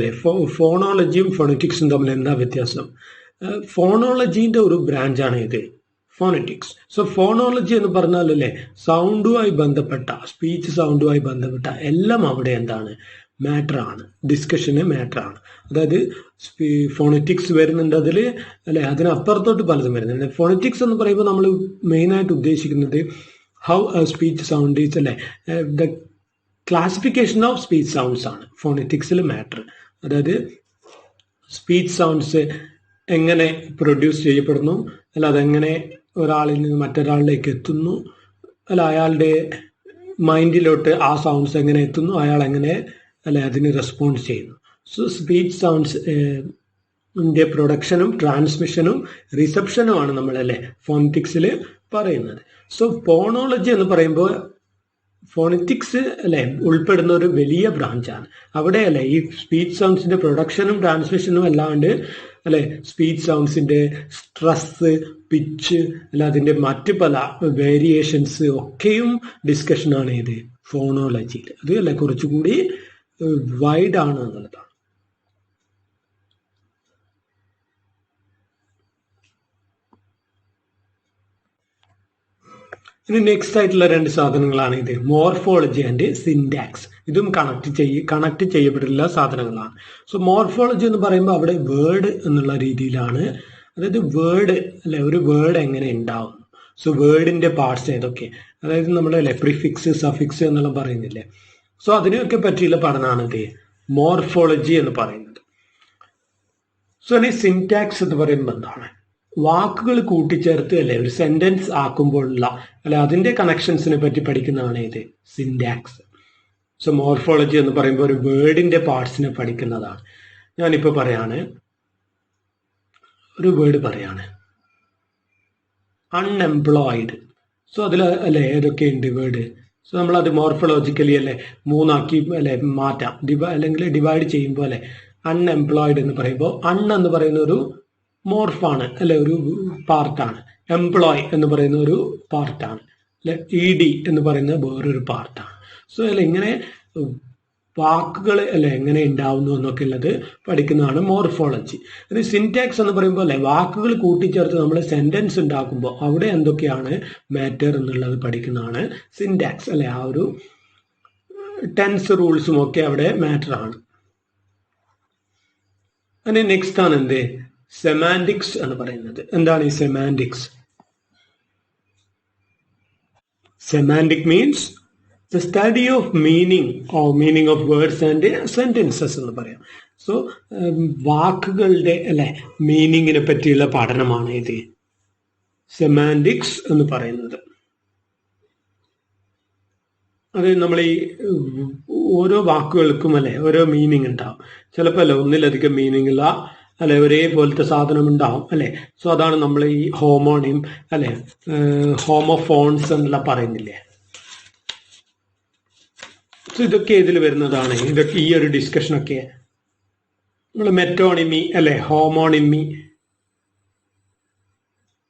ഫോണോളജിയും ഫോണിറ്റിക്സും തമ്മിൽ എന്താ വ്യത്യാസം? ഫോണോളജീന്റെ ഒരു ബ്രാഞ്ചാണ് ഇത് ഫോണിറ്റിക്സ്. സോ ഫോണോളജി എന്ന് പറഞ്ഞാൽ സൗണ്ടുമായി ബന്ധപ്പെട്ട സ്പീച്ച് സൗണ്ടുമായി ബന്ധപ്പെട്ട എല്ലാം അവിടെ എന്താണ് മാറ്റർ ആണ്, ഡിസ്കഷന് മാറ്റർ ആണ്. അതായത് ഫോണിറ്റിക്സ് വരുന്നുണ്ട് അതിൽ അതിനപ്പുറത്തോട്ട് പലതും വരുന്നുണ്ട്. ഫോണിറ്റിക്സ് എന്ന് പറയുമ്പോൾ നമ്മൾ മെയിനായിട്ട് ഉദ്ദേശിക്കുന്നത് how speech sound is the classification of speech sounds ആണ് ഫോണിറ്റിക്സിൽ മാറ്റർ. അതായത് സ്പീച്ച് സൗണ്ട്സ് എങ്ങനെ പ്രൊഡ്യൂസ് ചെയ്യപ്പെടുന്നു, അതെങ്ങനെ ഒരാളിൽ നിന്ന് മറ്റൊരാളിലേക്ക് എത്തുന്നു, അയാളുടെ മൈൻഡിലോട്ട് ആ സൗണ്ട്സ് എങ്ങനെ എത്തുന്നു, അയാൾ എങ്ങനെ അതിന് റെസ്പോണ്ട് ചെയ്യുന്നു. സോ സ്പീച്ച് സൗണ്ട്സ് പ്രൊഡക്ഷനും ട്രാൻസ്മിഷനും റിസപ്ഷനുമാണ് നമ്മൾ ഫോണിറ്റിക്സിൽ പറയുന്നത്. സോ ഫോണോളജി എന്ന് പറയുമ്പോൾ ഫോണിറ്റിക്സ് ഉൾപ്പെടുന്ന ഒരു വലിയ ബ്രാഞ്ചാണ്. അവിടെ ഈ സ്പീച്ച് സൗണ്ട്സിന്റെ പ്രൊഡക്ഷനും ട്രാൻസ്മിഷനും അല്ലാണ്ട് സ്പീച്ച് സൗണ്ട്സിന്റെ സ്ട്രെസ്, പിച്ച് അതിന്റെ മറ്റു പല വേരിയേഷൻസ് ഒക്കെയും ഡിസ്കഷനാണ് ഇത് ഫോണോളജിയിൽ. അത് കുറച്ചുകൂടി വൈഡ് ആണ് എന്നുള്ളതാണ്. ഇനി നെക്സ്റ്റ് ആയിട്ടുള്ള രണ്ട് സാധനങ്ങളാണ് ഇത് മോർഫോളജി ആൻഡ് സിൻടാക്സ്. ഇതും കണക്ട് ചെയ്യപ്പെട്ടിട്ടുള്ള സാധനങ്ങളാണ്. സോ മോർഫോളജി എന്ന് പറയുമ്പോൾ അവിടെ വേർഡ് എന്നുള്ള രീതിയിലാണ്, അതായത് വേർഡ് അല്ലെ, ഒരു വേർഡ് എങ്ങനെ ഉണ്ടാവും, സോ വേർഡിന്റെ പാർട്സ് ഏതൊക്കെ, അതായത് നമ്മളല്ലേ പ്രിഫിക്സ് സഫിക്സ് എന്നെല്ലാം പറയുന്നില്ലേ, സോ അതിനെയൊക്കെ പറ്റിയുള്ള പഠനമാണ് ഇത് മോർഫോളജി എന്ന് പറയുന്നത്. സോ ഇനി സിൻടാക്സ് എന്ന് പറയുമ്പോൾ എന്താണ്, വാക്കുകൾ കൂട്ടിച്ചേർത്ത് അല്ലെ ഒരു സെന്റൻസ് ആക്കുമ്പോഴുള്ള അല്ലെ അതിന്റെ കണക്ഷൻസിനെ പറ്റി പഠിക്കുന്നതാണ് ഇത് സിൻടാക്സ്. സോ മോർഫോളജി എന്ന് പറയുമ്പോൾ ഒരു വേർഡിന്റെ പാർട്സിനെ പഠിക്കുന്നതാണ്. ഞാനിപ്പോ പറയാണ്, ഒരു വേർഡ് പറയാണ് അൺഎംപ്ലോയിഡ്. സോ അതിൽ അല്ലെ ഏതൊക്കെയുണ്ട് വേർഡ്, സോ നമ്മൾ അത് മോർഫോളജിക്കലി അല്ലെ മൂന്നാക്കി അല്ലെ മാറ്റാം, അല്ലെങ്കിൽ ഡിവൈഡ് ചെയ്യുമ്പോൾ അല്ലെ അൺഎംപ്ലോയിഡ് എന്ന് പറയുമ്പോൾ അൺ എന്ന് പറയുന്ന ഒരു മോർഫാണ് അല്ലെ, ഒരു പാർട്ടാണ്. എംപ്ലോയ് എന്ന് പറയുന്ന ഒരു പാർട്ടാണ് അല്ലെ, ED എന്ന് പറയുന്ന വേറൊരു പാർട്ടാണ്. സോ അല്ലെ ഇങ്ങനെ വാക്കുകൾ അല്ലെ എങ്ങനെ ഉണ്ടാവുന്നു എന്നൊക്കെ ഉള്ളത് പഠിക്കുന്നതാണ് മോർഫോളജി. അത് സിൻടാക്സ് എന്ന് പറയുമ്പോൾ അല്ലെ വാക്കുകൾ കൂട്ടിച്ചേർത്ത് നമ്മൾ സെന്റൻസ് ഉണ്ടാക്കുമ്പോൾ അവിടെ എന്തൊക്കെയാണ് മാറ്റർ എന്നുള്ളത് പഠിക്കുന്നതാണ് സിൻടാക്സ് അല്ലെ. ആ ഒരു ടെൻസ് റൂൾസും ഒക്കെ അവിടെ മാറ്റർ ആണ്. അതിന് നെക്സ്റ്റ് ആണ് എന്ത് സെമാൻറ്റിക്സ് എന്ന് പറയുന്നത്. എന്താണ് ഈ semantics? Semantic means the study of meaning of words and sentences എന്ന് പറയാം. സോ വാക്കുകളുടെ അല്ലെ മീനിങ്ങിനെ പറ്റിയുള്ള പഠനമാണ് ഇത് സെമാൻറ്റിക്സ് എന്ന് പറയുന്നത്. അത് നമ്മൾ ഈ ഓരോ വാക്കുകൾക്കും അല്ലെ ഓരോ മീനിങ് ഉണ്ടാവും. ചിലപ്പോൾ അല്ലെ ഒന്നിലധികം മീനിങ് ഉള്ള അല്ലെ ഒരേപോലത്തെ സാധനം ഉണ്ടാവും അല്ലെ. സോ അതാണ് നമ്മൾ ഈ ഹോമോണിം അല്ലെ ഹോമോഫോൺസ് എന്നുള്ള പറയുന്നില്ലേ. സോ ഇതൊക്കെ ഇതിൽ വരുന്നതാണ്. ഇതൊക്കെ ഈ ഒരു ഡിസ്കഷനൊക്കെ നമ്മൾ മെറ്റോണിമി അല്ലെ ഹോമോണിമി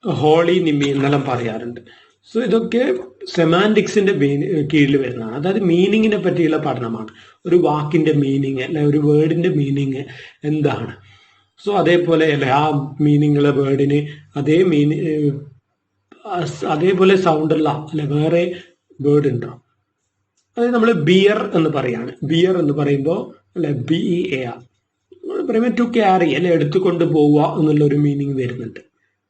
ഹോളിനിമി എന്നെല്ലാം പറയാറുണ്ട്. സോ ഇതൊക്കെ സെമാൻറ്റിക്സിന്റെ കീഴിൽ വരുന്നതാണ്. അതായത് മീനിങ്ങിനെ പറ്റിയുള്ള പഠനമാണ്. ഒരു വാക്കിന്റെ മീനിങ് അല്ലെ ഒരു വേർഡിന്റെ മീനിങ് എന്താണ്. സോ അതേപോലെ അല്ലെ ആ മീനിങ്ങുള്ള വേർഡിന് അതേപോലെ സൗണ്ടുള്ള അല്ലെ വേറെ വേർഡ് ഉണ്ടാവും. അതായത് നമ്മൾ ബിയർ എന്ന് പറയാണ്. ബിയർ എന്ന് പറയുമ്പോൾ അല്ലെ BEAR പറയുമ്പോൾ ടു ക്യാരി അല്ലെ എടുത്തുകൊണ്ട് പോവുക എന്നുള്ള ഒരു മീനിങ് വരുന്നുണ്ട്.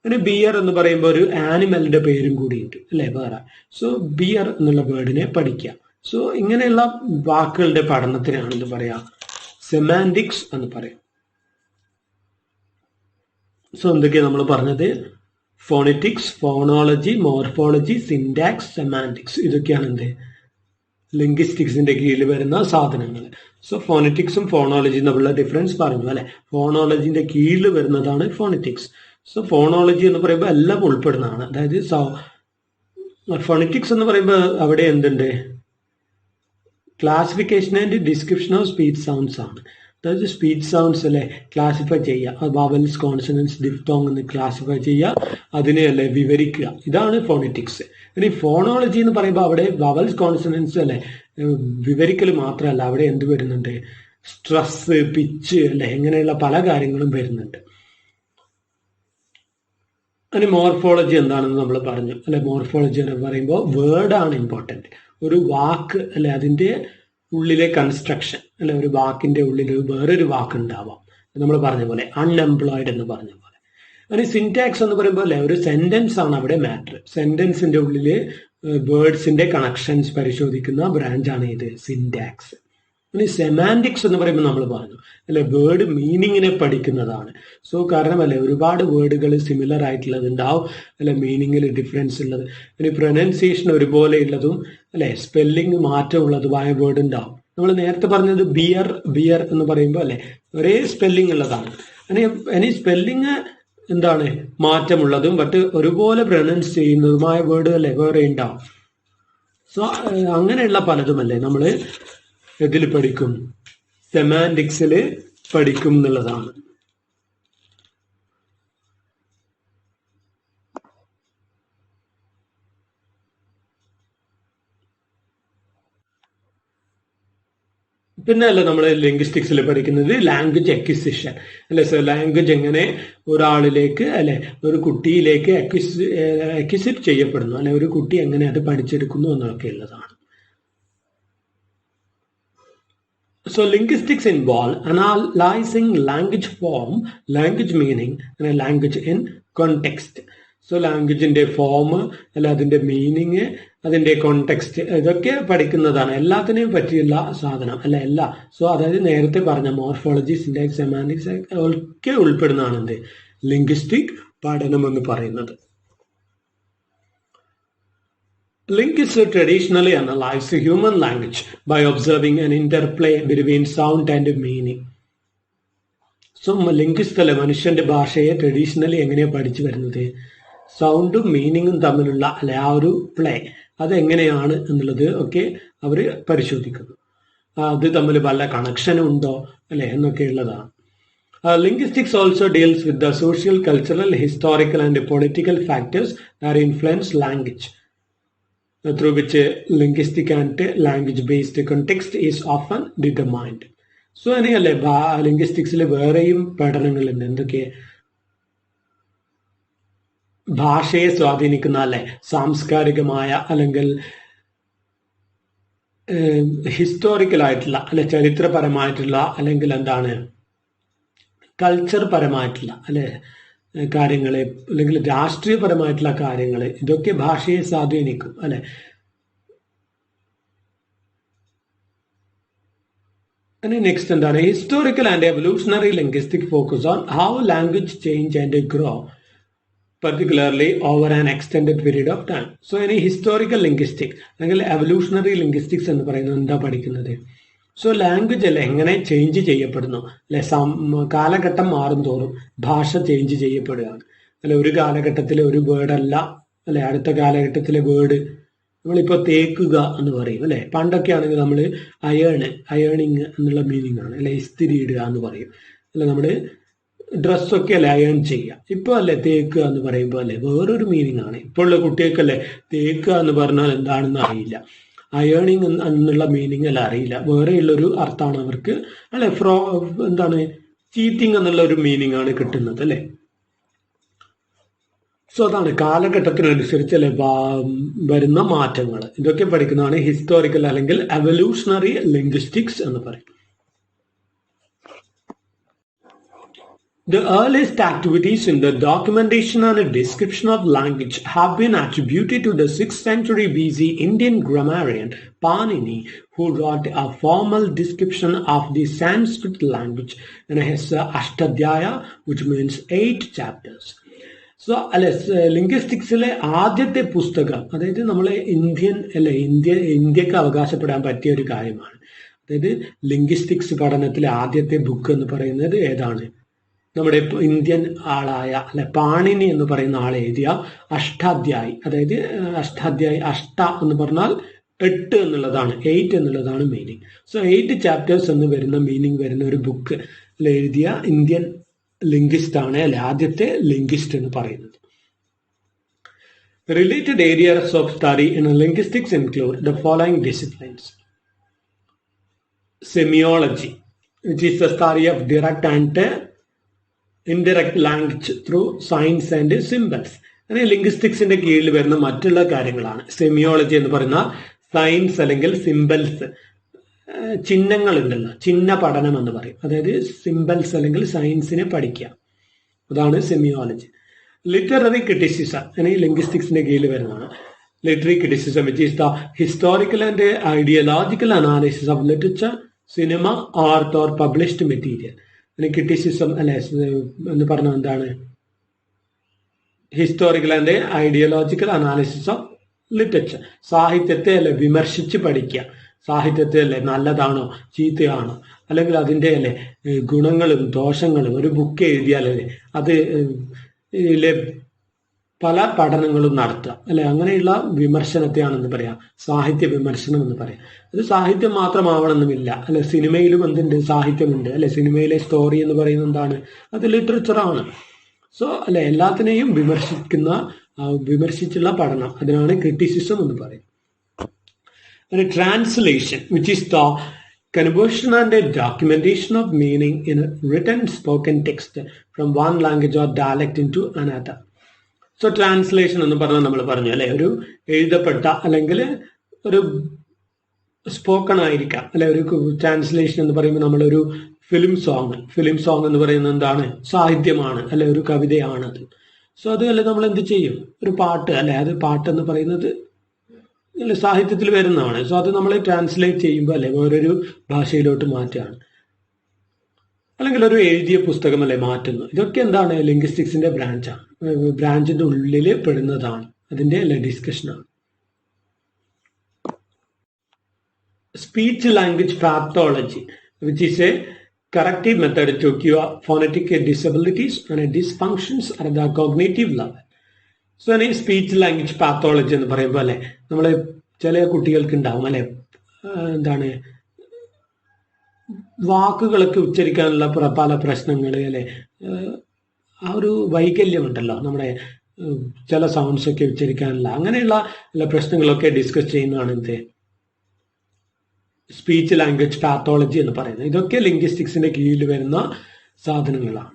പിന്നെ ബിയർ എന്ന് പറയുമ്പോൾ ഒരു ആനിമലിന്റെ പേരും കൂടിയുണ്ട് അല്ലെ വേറെ. സോ ബിയർ എന്നുള്ള വേർഡിനെ പഠിക്കുക. സോ ഇങ്ങനെയുള്ള വാക്കുകളുടെ പഠനത്തിനാണ് എന്ത് പറയാ സെമാൻറ്റിക്സ് എന്ന് പറയാം. സോ എന്തൊക്കെയാണ് നമ്മൾ പറഞ്ഞത്? Phonetics, phonology, morphology, syntax, semantics. ഇതൊക്കെയാണ് എന്ത് ലിംഗ്വിസ്റ്റിക്സിന്റെ കീഴിൽ വരുന്ന സാധനങ്ങൾ. സോ ഫോണറ്റിക്സും ഫോണോളജിയും തമ്മിലുള്ള ഡിഫറൻസ് പറഞ്ഞു അല്ലെ. ഫോണോളജിന്റെ കീഴിൽ വരുന്നതാണ് ഫോണറ്റിക്സ്. സോ ഫോണോളജി എന്ന് പറയുമ്പോൾ എല്ലാം ഉൾപ്പെടുന്നതാണ്. അതായത് ഫോണറ്റിക്സ് എന്ന് പറയുമ്പോൾ അവിടെ എന്തുണ്ട്? Classification and description of speech sounds ആണ്. അതായത് സ്പീച്ച് സൗണ്ട്സ് അല്ലെ ക്ലാസിഫൈ ചെയ്യുക, വവൽസ്, കോൺസണൻസ്, ഡിഫ്തോങ് എന്ന് ക്ലാസിഫൈ ചെയ്യുക, അതിനെ അല്ലെ വിവരിക്കുക. ഇതാണ് ഫോണറ്റിക്സ്. ഇനി ഫോണോളജി എന്ന് പറയുമ്പോൾ അവിടെ വവൽസ്, കോൺസണൻസ് അല്ലെ വിവരിക്കൽ മാത്രമല്ല, അവിടെ എന്ത് വരുന്നുണ്ട്? സ്ട്രെസ്, പിച്ച് അല്ലെ ഇങ്ങനെയുള്ള പല കാര്യങ്ങളും വരുന്നുണ്ട്. അതിന് മോർഫോളജി എന്താണെന്ന് നമ്മൾ പറഞ്ഞു അല്ലെ. മോർഫോളജി എന്ന് പറയുമ്പോൾ വേർഡാണ് ഇമ്പോർട്ടൻറ്റ്. ഒരു വാക്ക് അല്ലെ അതിന്റെ ഉള്ളിലെ കൺസ്ട്രക്ഷൻ അല്ലെ, ഒരു വാക്കിന്റെ ഉള്ളിൽ വേറൊരു വാക്ക് ഉണ്ടാവാം. നമ്മൾ പറഞ്ഞ പോലെ അൺഎംപ്ലോയിഡ് എന്ന് പറഞ്ഞ പോലെ. അതിന് സിൻടാക്സ് എന്ന് പറയുമ്പോൾ അല്ലെ ഒരു സെന്റൻസ് ആണ് അവിടെ മാറ്റർ. സെന്റൻസിന്റെ ഉള്ളില് വേർഡ്സിന്റെ കണക്ഷൻസ് പരിശോധിക്കുന്ന ബ്രാഞ്ചാണ് ഇത് സിൻടാക്സ്. ഇനി സെമാൻറ്റിക്സ് എന്ന് പറയുമ്പോൾ നമ്മൾ പറഞ്ഞു അല്ലെ വേർഡ് മീനിങ്ങിനെ പഠിക്കുന്നതാണ്. സോ കാരണം അല്ലെ ഒരുപാട് വേർഡുകൾ സിമിലർ ആയിട്ടുള്ളത് ഉണ്ടാവും അല്ലെ, മീനിങ്ങിൽ ഡിഫറൻസ് ഉള്ളത്. ഇനി പ്രൊനൗൺസിയേഷൻ ഒരുപോലെ ഉള്ളതും അല്ലെ സ്പെല്ലിംഗ് മാറ്റമുള്ളതുമായ വേർഡ് ഉണ്ടാവും. നമ്മൾ നേരത്തെ പറഞ്ഞത് ബിയർ എന്ന് പറയുമ്പോൾ അല്ലെ ഒരേ സ്പെല്ലിംഗ് ഉള്ളതാണ്. ഇനി സ്പെല്ലിംഗ് എന്താണ് മാറ്റമുള്ളതും ബട്ട് ഒരുപോലെ പ്രൊനൗൺസ് ചെയ്യുന്നതുമായ വേർഡ് അല്ലെ വേറെ ഉണ്ടാവും. സോ അങ്ങനെയുള്ള പലതുമല്ലേ നമ്മൾ ഇതിൽ പഠിക്കും, സെമാൻറ്റിക്സിൽ പഠിക്കും എന്നുള്ളതാണ്. പിന്നെ അല്ല നമ്മൾ ലിംഗ്വിസ്റ്റിക്സിൽ പഠിക്കുന്നത് ലാംഗ്വേജ് അക്വിസിഷൻ അല്ലെ. സോ ലാംഗ്വേജ് എങ്ങനെ ഒരാളിലേക്ക് അല്ലെ ഒരു കുട്ടിയിലേക്ക് അക്വിസിറ്റ് ചെയ്യപ്പെടുന്നു, അല്ലെ ഒരു കുട്ടി എങ്ങനെ അത് പഠിച്ചെടുക്കുന്നു എന്നൊക്കെ ഉള്ളതാണ്. So linguistics involve analyzing language form, language meaning, and language in context. So ലാംഗ്വേജിന്റെ ഫോം അല്ല അതിന്റെ മീനിങ് അതിന്റെ കോണ്ടെക്സ്റ്റ് ഇതൊക്കെ പഠിക്കുന്നതാണ്. എല്ലാത്തിനെയും പറ്റിയുള്ള സാധനം അല്ല എല്ലാ. സോ അതായത് നേരത്തെ പറഞ്ഞ മോർഫോളജി, സിന്റാക്സ്, സെമാന്റിക്സ് ഒക്കെ ഉൾപ്പെടുന്നതാണ് എന്ത് ലിംഗ്വിസ്റ്റിക് പഠനം എന്ന് പറയുന്നത്. Linguists traditionally analyze human language by observing an interplay between sound and meaning. So linguist അല്ലെ മനുഷ്യന്റെ ഭാഷയെ ട്രഡീഷണലി എങ്ങനെയാണ് പഠിച്ചു വരുന്നത്? സൗണ്ടും മീനിങ്ങും തമ്മിലുള്ള അല്ലെ ആ ഒരു പ്ലേ അതെങ്ങനെയാണ് എന്നുള്ളത് ഒക്കെ അവർ പരിശോധിക്കുന്നു. അത് തമ്മിൽ വല്ല കണക്ഷനും ഉണ്ടോ അല്ലെ എന്നൊക്കെ ഉള്ളതാണ്. Linguistics also deals with the social, cultural, historical and political factors that influence language, through which linguistic and language-based context is often determined. So അങ്ങനെയല്ലേ ലിംഗ്വിസ്റ്റിക്സിൽ വേറെയും പഠനങ്ങളുണ്ട്. എന്തൊക്കെ ഭാഷയെ സ്വാധീനിക്കുന്ന അല്ലെ സാംസ്കാരികമായ അല്ലെങ്കിൽ ഹിസ്റ്റോറിക്കൽ ആയിട്ടുള്ള അല്ലെ ചരിത്രപരമായിട്ടുള്ള അല്ലെങ്കിൽ എന്താണ് കൾച്ചർ പരമായിട്ടുള്ള അല്ലെ കാര്യങ്ങളെ അല്ലെങ്കിൽ രാഷ്ട്രീയപരമായിട്ടുള്ള കാര്യങ്ങൾ ഇതൊക്കെ ഭാഷയെ സ്വാധീനിക്കും അല്ലെ. നെക്സ്റ്റ് എന്താണ് historical and evolutionary linguistic focus on how language change and grow particularly over an extended period of time. So ഇനി ഹിസ്റ്റോറിക്കൽ ലിംഗ്വിസ്റ്റിക് അല്ലെങ്കിൽ എവല്യൂഷണറി ലിംഗ്വിസ്റ്റിക്സ് എന്ന് പറയുന്നത് എന്താ പഠിക്കുന്നത്? സോ ലാംഗ്വേജ് അല്ലെ എങ്ങനെ ചേഞ്ച് ചെയ്യപ്പെടുന്നു അല്ലെ കാലഘട്ടം മാറും തോറും ഭാഷ ചേഞ്ച് ചെയ്യപ്പെടുകയാണ് അല്ലെ. ഒരു കാലഘട്ടത്തിലെ ഒരു വേർഡ് അല്ല അല്ലെ അടുത്ത കാലഘട്ടത്തിലെ വേർഡ്. നമ്മളിപ്പോൾ തേക്കുക എന്ന് പറയും അല്ലെ. പണ്ടൊക്കെ ആണെങ്കിൽ നമ്മൾ അയേണിങ് എന്നുള്ള മീനിങ് ആണ് അല്ലെ. ഇസ്തിരി ഇടുക എന്ന് പറയും അല്ലെ. നമ്മൾ ഡ്രസ്സൊക്കെ അല്ലെ അയേൺ ചെയ്യുക. ഇപ്പോൾ അല്ലെ തേക്കുക എന്ന് പറയുമ്പോൾ അല്ലെ വേറൊരു മീനിങ് ആണ്. ഇപ്പോൾ ഉള്ള കുട്ടികൾക്കല്ലേ തേക്കുക എന്ന് പറഞ്ഞാൽ എന്താണെന്ന് അറിയില്ല. അയേണിങ് എന്നുള്ള മീനിങ് അല്ല അറിയില്ല. വേറെയുള്ളൊരു അർത്ഥമാണ് അവർക്ക് അല്ലെ. എന്താണ് ചീറ്റിംഗ് എന്നുള്ള ഒരു മീനിങ് ആണ് കിട്ടുന്നത് അല്ലെ. സോ അതാണ് കാലഘട്ടത്തിനനുസരിച്ച് അല്ലെ വരുന്ന മാറ്റങ്ങൾ. ഇതൊക്കെ പഠിക്കുന്നതാണ് ഹിസ്റ്റോറിക്കൽ അല്ലെങ്കിൽ എവല്യൂഷണറി ലിംഗ്വിസ്റ്റിക്സ് എന്ന് പറയും. The earliest activities in the documentation and description of language have been attributed to the 6th century BC Indian grammarian Panini, who wrote a formal description of the Sanskrit language in his Ashtadhyaya, which means 8 chapters. So അല്ലെ ലിംഗ്വിസ്റ്റിക്സിലെ ആദ്യത്തെ പുസ്തകം അതായത് നമ്മളെ ഇന്ത്യക്ക് അവകാശപ്പെടാൻ പറ്റിയ ഒരു കാര്യമാണ്. അതായത് ലിംഗ്വിസ്റ്റിക്സ് പഠനത്തിലെ ആദ്യത്തെ ബുക്ക് എന്ന് പറയുന്നത് ഏതാണ്? നമ്മുടെ ഇന്ത്യൻ ആളായ അല്ലെ പാണിനി എന്ന് പറയുന്ന ആൾ എഴുതിയ അഷ്ടാധ്യായി. അതായത് അഷ്ടാധ്യായി അഷ്ട എന്ന് പറഞ്ഞാൽ 8 എന്നുള്ളതാണ്, 8 എന്നുള്ളതാണ് മീനിങ്. സോ 8 ചാപ്റ്റേഴ്സ് എന്ന് വരുന്ന മീനിങ് വരുന്ന ഒരു ബുക്ക് എഴുതിയ ഇന്ത്യൻ ലിംഗ്വിസ്റ്റ് ആണ് അല്ലെ ആദ്യത്തെ ലിംഗ്വിസ്റ്റ് എന്ന് പറയുന്നത്. Related areas of study in linguistics include the following disciplines. Semiology, which is the study of direct and indirect language through signs and symbols. അങ്ങനെ ലിംഗ്വിസ്റ്റിക്സിന്റെ കീഴിൽ വരുന്ന മറ്റുള്ള കാര്യങ്ങളാണ്. സെമിയോളജി എന്ന് പറയുന്ന സയൻസ് അല്ലെങ്കിൽ സിംബൽസ്, ചിഹ്നങ്ങൾ ഉണ്ടല്ലോ, ചിഹ്ന പഠനം എന്ന് പറയും. അതായത് സിംബൽസ് അല്ലെങ്കിൽ സയൻസിനെ പഠിക്കുക, അതാണ് സെമിയോളജി. ലിറ്റററി ക്രിറ്റിസിസം അങ്ങനെ ലിംഗ്വിസ്റ്റിക്സിന്റെ കീഴിൽ വരുന്നതാണ്. Literary criticism which is the historical and ideological analysis of literature, cinema, art or published material. Criticism അല്ലെ എന്ന് പറഞ്ഞാൽ എന്താണ്? Historical and ideological analysis of literature. സാഹിത്യത്തെ അല്ലെ വിമർശിച്ച് പഠിക്കുക. സാഹിത്യത്തെ അല്ലെ നല്ലതാണോ ചീത്തയാണോ അല്ലെങ്കിൽ അതിൻ്റെ അല്ലെ ഗുണങ്ങളും ദോഷങ്ങളും ഒരു ബുക്ക് എഴുതിയാലല്ലേ അത് പല പഠനങ്ങളും നടത്തുക അല്ലെ. അങ്ങനെയുള്ള വിമർശനത്തെയാണെന്ന് പറയാം സാഹിത്യ വിമർശനം എന്ന് പറയാം. അത് സാഹിത്യം മാത്രമാവണമെന്നുമില്ല അല്ലെ. സിനിമയിലും എന്തുണ്ട്? സാഹിത്യമുണ്ട് അല്ലെ. സിനിമയിലെ സ്റ്റോറി എന്ന് പറയുന്നത് എന്താണ്? അത് ലിറ്ററേച്ചറാണ്. സോ അല്ലെ എല്ലാത്തിനെയും വിമർശിച്ചുള്ള പഠനം, അതിനാണ് ക്രിറ്റിസിസം എന്ന് പറയും. Translation which is the conversion and a documentation of meaning in a written spoken text from one language or dialect into another. So translation എന്ന് പറഞ്ഞാൽ നമ്മൾ പറഞ്ഞു അല്ലെ, ഒരു എഴുതപ്പെട്ട അല്ലെങ്കിൽ ഒരു സ്പോക്കൺ ആയിരിക്കാം അല്ലെ. ഒരു ട്രാൻസ്ലേഷൻ എന്ന് പറയുമ്പോൾ നമ്മളൊരു ഫിലിം സോങ് എന്ന് പറയുന്നത് എന്താണ്? സാഹിത്യമാണ് അല്ലെ, ഒരു കവിതയാണത്. സോ അത് അല്ലെ നമ്മൾ എന്ത് ചെയ്യും? ഒരു പാട്ട് അല്ലെ, അത് പാട്ടെന്ന് പറയുന്നത് സാഹിത്യത്തിൽ വരുന്നതാണ്. സോ അത് നമ്മൾ ട്രാൻസ്ലേറ്റ് ചെയ്യുമ്പോൾ അല്ലെ വേറൊരു ഭാഷയിലോട്ട് മാറ്റുകയാണ്, അല്ലെങ്കിൽ ഒരു എഴുതിയ പുസ്തകം അല്ലെ മാറ്റുന്നു. ഇതൊക്കെ എന്താണ്? ലിംഗ്വിസ്റ്റിക്സിന്റെ ബ്രാഞ്ചാണ്, ബ്രാഞ്ചിന്റെ ഉള്ളിൽ പെടുന്നതാണ്, അതിന്റെ അല്ലെ ഡിസ്കഷനാണ്. Speech language pathology which is a corrective method to cure phonetic disabilities and dysfunctions at the cognitive level. So ഈ സ്പീച്ച് ലാംഗ്വേജ് പാത്തോളജി എന്ന് പറയുമ്പോൾ അല്ലെ നമ്മൾ ചില കുട്ടികൾക്ക് ഉണ്ടാവും അല്ലെ, എന്താണ് വാക്കുകളൊക്കെ ഉച്ചരിക്കാനുള്ള പല പ്രശ്നങ്ങൾ അല്ലെ, ആ ഒരു വൈകല്യം ഉണ്ടല്ലോ നമ്മുടെ ചില സൗണ്ട്സ് ഒക്കെ ഉച്ചരിക്കാനുള്ള അങ്ങനെയുള്ള പ്രശ്നങ്ങളൊക്കെ ഡിസ്കസ് ചെയ്യുന്നതാണ് എന്ത് സ്പീച്ച് ലാംഗ്വേജ് പാത്തോളജി എന്ന് പറയുന്നത്. ഇതൊക്കെ ലിംഗ്വിസ്റ്റിക്സിന്റെ കീഴിൽ വരുന്ന സാധനങ്ങളാണ്.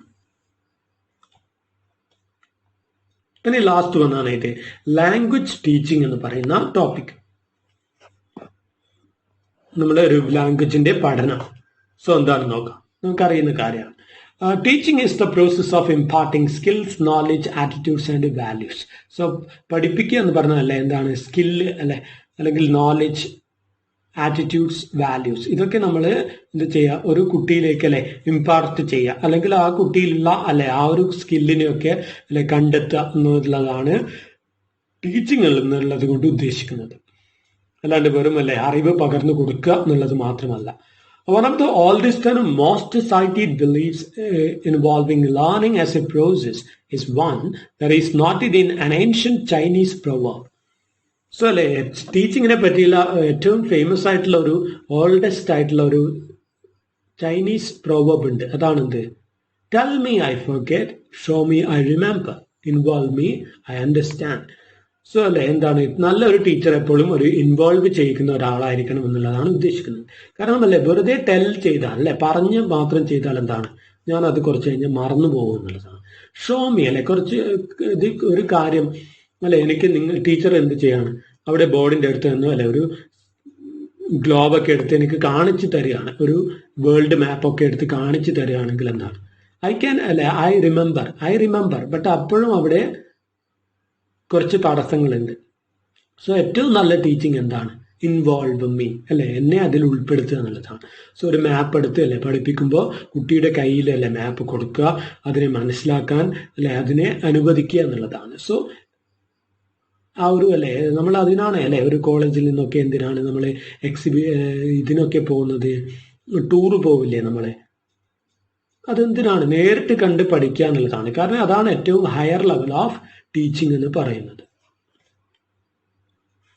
പിന്നെ ലാസ്റ്റ് വന്നാണ് ഇത് ലാംഗ്വേജ് ടീച്ചിങ് എന്ന് പറയുന്ന ടോപ്പിക്. നമ്മുടെ ഒരു ലാംഗ്വേജിന്റെ പഠനം. സോ എന്താണെന്ന് നോക്കാം, നമുക്കറിയുന്ന കാര്യമാണ്. Teaching is the process of imparting skills, knowledge, attitudes and values. So പഠിപ്പിക്കുക എന്ന് പറഞ്ഞാൽ അല്ലെ എന്താണ്? സ്കില്ല് അല്ലെ, അല്ലെങ്കിൽ നോളജ്, ആറ്റിറ്റ്യൂഡ്സ്, വാല്യൂസ്, ഇതൊക്കെ നമ്മൾ എന്ത് ചെയ്യുക? ഒരു കുട്ടിയിലേക്ക് അല്ലെ ഇമ്പാർട്ട് ചെയ്യുക, അല്ലെങ്കിൽ ആ കുട്ടിയിലുള്ള അല്ലെ ആ ഒരു സ്കില്ലിനെയൊക്കെ അല്ലെ കണ്ടെത്തുക എന്നുള്ളതാണ് ടീച്ചിങ് എന്നുള്ളത് കൊണ്ട് ഉദ്ദേശിക്കുന്നത്. അല്ലാണ്ട് വെറും അല്ലെ അറിവ് പകർന്നു കൊടുക്കുക എന്നുള്ളത് മാത്രമല്ല. One of the oldest and most cited beliefs involving learning as a process is one that is noted in an ancient Chinese proverb. So അല്ലെ ടീച്ചിങ്ങിനെ പറ്റിയുള്ള ഏറ്റവും ഫേമസ് ആയിട്ടുള്ള ഒരു ഓൾഡസ്റ്റ് ആയിട്ടുള്ള ഒരു ചൈനീസ് പ്രോവർബ് ഉണ്ട്. അതാണെന്ത്? Tell me I forget, show me I remember, involve me I understand. So അല്ലെ എന്താണ്? നല്ലൊരു ടീച്ചർ എപ്പോഴും ഒരു ഇൻവോൾവ് ചെയ്യിക്കുന്ന ഒരാളായിരിക്കണം എന്നുള്ളതാണ് ഉദ്ദേശിക്കുന്നത്. കാരണം അല്ലെ വെറുതെ ടെൽ ചെയ്താൽ അല്ലെ പറഞ്ഞ് മാത്രം ചെയ്താൽ എന്താണ്? ഞാൻ അത് കുറച്ച് കഴിഞ്ഞാൽ മറന്നു പോകും എന്നുള്ളതാണ്. ഷോ മീ അല്ലെ കുറച്ച് ഇത് ഒരു കാര്യം അല്ലെ എനിക്ക് ടീച്ചർ എന്ത് ചെയ്യാണ്? അവിടെ ബോർഡിന്റെ അടുത്ത് നിന്നും അല്ലെ ഒരു ഗ്ലോബൊക്കെ എടുത്ത് എനിക്ക് കാണിച്ചു തരികയാണ്, ഒരു വേൾഡ് മാപ്പൊക്കെ എടുത്ത് കാണിച്ചു തരികയാണെങ്കിൽ എന്താണ്? ഐ ക്യാൻ അല്ലെ ഐ റിമെമ്പർ ബട്ട് അപ്പോഴും അവിടെ കുറച്ച് തടസ്സങ്ങളുണ്ട്. സോ ഏറ്റവും നല്ല ടീച്ചിങ് എന്താണ്? ഇൻവോൾവ് മീ അല്ലെ, എന്നെ അതിൽ ഉൾപ്പെടുത്തുക എന്നുള്ളതാണ്. സോ ഒരു മാപ്പ് എടുത്ത് അല്ലെ പഠിപ്പിക്കുമ്പോൾ കുട്ടിയുടെ കയ്യിൽ അല്ലെ മാപ്പ് കൊടുക്കുക, അതിനെ മനസ്സിലാക്കാൻ അല്ലെ അതിനെ അനുവദിക്കുക എന്നുള്ളതാണ്. സോ ആ ഒരു അല്ലെ നമ്മൾ അതിനാണ് അല്ലെ ഒരു കോളേജിൽ നിന്നൊക്കെ എന്തിനാണ് നമ്മൾ ഇതിനൊക്കെ പോകുന്നത്? ടൂറ് പോവില്ലേ നമ്മളെ? അതെന്തിനാണ്? നേരിട്ട് കണ്ട് പഠിക്കുക എന്നുള്ളതാണ്. കാരണം അതാണ് ഏറ്റവും ഹയർ ലെവൽ ഓഫ് ടീച്ചിങ് എന്ന് പറയുന്നത്.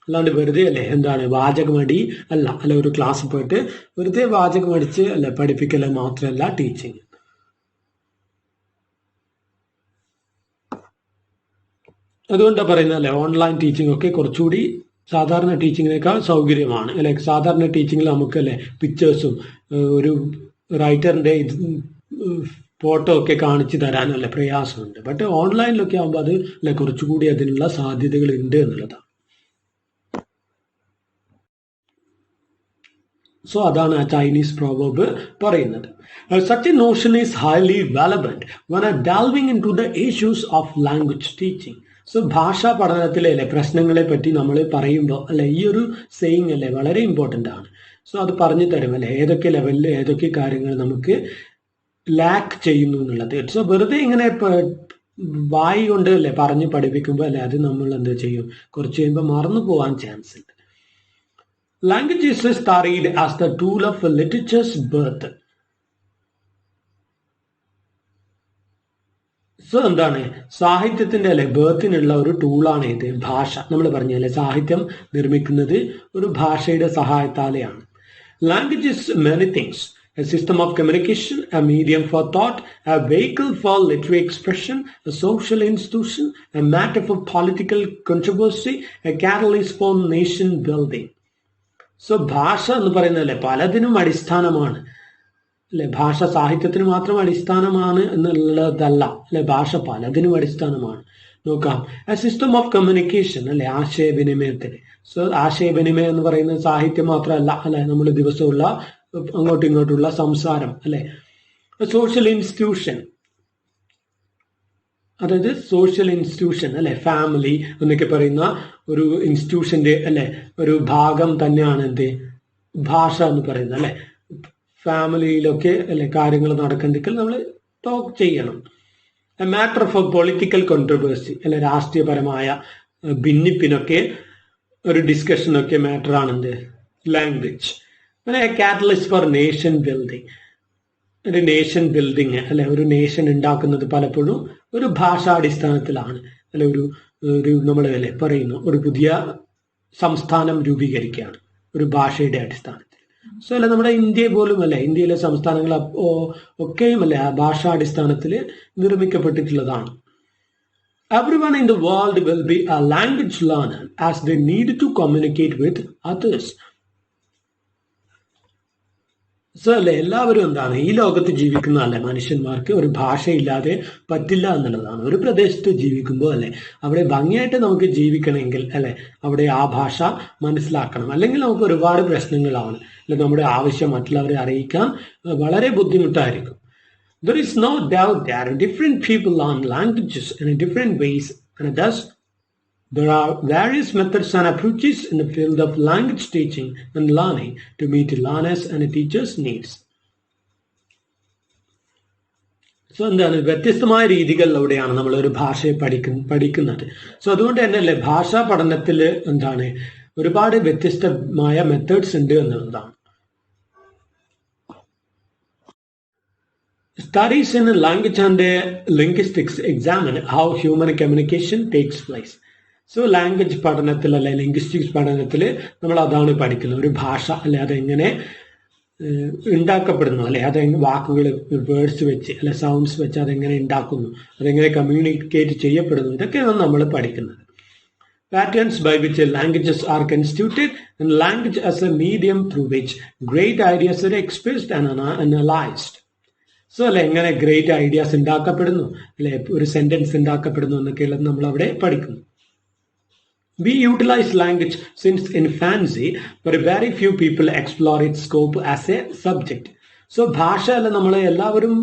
അല്ലാണ്ട് വെറുതെ അല്ലെ എന്താണ് വാചകമടി അല്ല ഒരു ക്ലാസ് പോയിട്ട് വെറുതെ വാചകമടിച്ച് അല്ലെ പഠിപ്പിക്കല് മാത്രമല്ല ടീച്ചിങ്. അതുകൊണ്ടാണ് പറയുന്നത് അല്ലെ ഓൺലൈൻ ടീച്ചിങ് ഒക്കെ കുറച്ചുകൂടി സാധാരണ ടീച്ചിങ്ങിനേക്കാൾ സൗകര്യമാണ് അല്ലെ. സാധാരണ ടീച്ചിങ്ങിൽ നമുക്ക് അല്ലെ പിക്ചേഴ്സും ഒരു റൈറ്ററിന്റെ ഫോട്ടോ ഒക്കെ കാണിച്ചു തരാൻ അല്ലെ പ്രയാസമുണ്ട്. ബട്ട് ഓൺലൈനിലൊക്കെ ആകുമ്പോൾ അത് അല്ലെ കുറച്ചുകൂടി അതിനുള്ള സാധ്യതകൾ ഉണ്ട് എന്നുള്ളതാണ്. സോ അതാണ് ആ ചൈനീസ് പ്രോവർബ് പറയുന്നത്. Such A Notion is highly relevant when delving into the issues of language teaching. So ഭാഷാ പഠനത്തിലെ അല്ലെ പ്രശ്നങ്ങളെ പറ്റി നമ്മൾ പറയുമ്പോൾ അല്ലെ ഈ ഒരു സെയിങ് അല്ലെ വളരെ ഇമ്പോർട്ടൻ്റ് ആണ്. സോ അത് പറഞ്ഞു തരും അല്ലെ ഏതൊക്കെ ലെവലിൽ ഏതൊക്കെ കാര്യങ്ങൾ നമുക്ക് ലാക്ക് ചെയ്യുന്നു എന്നുള്ളത്. സോ വെറുതെ ഇങ്ങനെ വായി കൊണ്ട് അല്ലെ പറഞ്ഞ് പഠിപ്പിക്കുമ്പോൾ അല്ലെ അത് നമ്മൾ എന്ത് ചെയ്യും? കുറച്ച് കഴിയുമ്പോൾ മറന്നു പോകാൻ ചാൻസ് ഉണ്ട്. Language is studied as the tool of literature's birth. So എന്താണ്? സാഹിത്യത്തിന്റെ അല്ലെ ബേർത്തിനുള്ള ഒരു ടൂളാണ് ഇത് ഭാഷ. നമ്മൾ പറഞ്ഞല്ലേ സാഹിത്യം നിർമ്മിക്കുന്നത് ഒരു ഭാഷയുടെ സഹായത്താലെയാണ്. Language is many things. A system of communication, a medium for thought, a vehicle for literary expression, a social institution, a matter for political controversy, a catalyst for nation building. So ഭാഷ എന്ന് പറയുന്നതല്ലേ പലതിനും അടിസ്ഥാനമാണ് അല്ലെ. ഭാഷ സാഹിത്യത്തിന് മാത്രം അടിസ്ഥാനമാണ് എന്നുള്ളതല്ല അല്ലെ. ഭാഷ പലതിനും അടിസ്ഥാനമാണ്. നോക്കാം, എ സിസ്റ്റം ഓഫ് കമ്മ്യൂണിക്കേഷൻ അല്ലെ, ആശയവിനിമയത്തിന്. സോ ആശയവിനിമയം എന്ന് പറയുന്നത് സാഹിത്യം മാത്രമല്ല അല്ലെ, നമ്മൾ ദിവസമുള്ള അങ്ങോട്ടും ഇങ്ങോട്ടുള്ള സംസാരം അല്ലെ. സോഷ്യൽ ഇൻസ്റ്റിറ്റ്യൂഷൻ, അതായത് സോഷ്യൽ ഇൻസ്റ്റിറ്റ്യൂഷൻ അല്ലെ, ഫാമിലി എന്നൊക്കെ പറയുന്ന ഒരു ഇൻസ്റ്റിറ്റ്യൂഷന്റെ അല്ലെ ഒരു ഭാഗം തന്നെയാണ് എന്ത് ഭാഷ എന്ന് പറയുന്നത് അല്ലെ. ഫാമിലിയിലൊക്കെ അല്ലെ കാര്യങ്ങൾ നടക്കണ്ടെങ്കിൽ നമ്മൾ ടോക്ക് ചെയ്യണം. A matter of political controversy അല്ലെ, രാഷ്ട്രീയപരമായ ഭിന്നിപ്പിനൊക്കെ ഒരു ഡിസ്കഷനൊക്കെ മാറ്റർ ആണെന്ത് ലാംഗ്വേജ്. പിന്നെ കാറ്റലിസ്റ്റ് ഫോർ നേഷൻ ബിൽഡിംഗ്, ഒരു നേഷൻ ബിൽഡിങ് അല്ലെ, ഒരു നേഷൻ ഉണ്ടാക്കുന്നത് പലപ്പോഴും ഒരു ഭാഷാടിസ്ഥാനത്തിലാണ് അല്ലെ. ഒരു നമ്മൾ അല്ലെ പറയുന്നു ഒരു പുതിയ സംസ്ഥാനം രൂപീകരിക്കുകയാണ് ഒരു ഭാഷയുടെ അടിസ്ഥാനത്തിൽ. സോ അല്ലെ നമ്മുടെ ഇന്ത്യ പോലും അല്ലെ, ഇന്ത്യയിലെ സംസ്ഥാനങ്ങൾ ഒക്കെയും അല്ലെ ആ ഭാഷാടിസ്ഥാനത്തിൽ നിർമ്മിക്കപ്പെട്ടിട്ടുള്ളതാണ്. Everyone in the world will be a language learner as they need to communicate with others. So അല്ലെ എല്ലാവരും എന്താണ് ഈ ലോകത്ത് ജീവിക്കുന്ന അല്ലെ മനുഷ്യന്മാർക്ക് ഒരു ഭാഷയില്ലാതെ പറ്റില്ല എന്നുള്ളതാണ്. ഒരു പ്രദേശത്ത് ജീവിക്കുമ്പോൾ അല്ലെ അവിടെ ഭംഗിയായിട്ട് നമുക്ക് ജീവിക്കണമെങ്കിൽ അല്ലെ അവിടെ ആ ഭാഷ മനസ്സിലാക്കണം. അല്ലെങ്കിൽ നമുക്ക് ഒരുപാട് പ്രശ്നങ്ങളാണ് അല്ലെ, നമ്മുടെ ആവശ്യം മറ്റുള്ളവരെ അറിയിക്കാൻ വളരെ ബുദ്ധിമുട്ടായിരിക്കും. There is no doubt that different people learn languages in different ways, and thus there are various methods and approaches in the field of language teaching and learning to meet learners and teachers' needs. So എന്താണ് വ്യത്യസ്തമായ രീതികളിലൂടെയാണ് നമ്മൾ ഒരു ഭാഷയെ പഠിക്കുന്നത്. So അതുകൊണ്ട് തന്നെ അല്ലേ ഭാഷാ പഠനത്തിൽ എന്താണ് ഒരുപാട് വ്യത്യസ്തമായ മെത്തേഡ്സ് ഉണ്ട് എന്നുള്ളതാണ്. Studies in language and linguistics examine how human communication takes place. So language പഠനത്തിൽ അല്ലെ ലിംഗ്വിസ്റ്റിക്സ് പഠനത്തിൽ നമ്മൾ അതാണ് പഠിക്കുന്നത്. ഒരു ഭാഷ അല്ലെ അതെങ്ങനെ ഉണ്ടാക്കപ്പെടുന്നു അല്ലെ, അതെങ്ങനെ വാക്കുകൾ വേർഡ്സ് വെച്ച് അല്ലെ സൗണ്ട്സ് വെച്ച് അതെങ്ങനെ ഉണ്ടാക്കുന്നു, അതെങ്ങനെ കമ്മ്യൂണിക്കേറ്റ് ചെയ്യപ്പെടുന്നു, ഇതൊക്കെയാണ് നമ്മൾ പഠിക്കുന്നത്. Patterns by which languages are constituted and language as a medium through which great ideas are expressed and analyzed. So അല്ലെ എങ്ങനെ ഗ്രേറ്റ് ഐഡിയാസ് ഉണ്ടാക്കപ്പെടുന്നു അല്ലെ ഒരു സെന്റൻസ് ഉണ്ടാക്കപ്പെടുന്നു എന്നൊക്കെയുള്ളത് നമ്മൾ അവിടെ പഠിക്കുന്നു. We utilize language since infancy, but very few people explore its scope as a subject. So ഭാഷ അല്ല നമ്മൾ എല്ലാവരും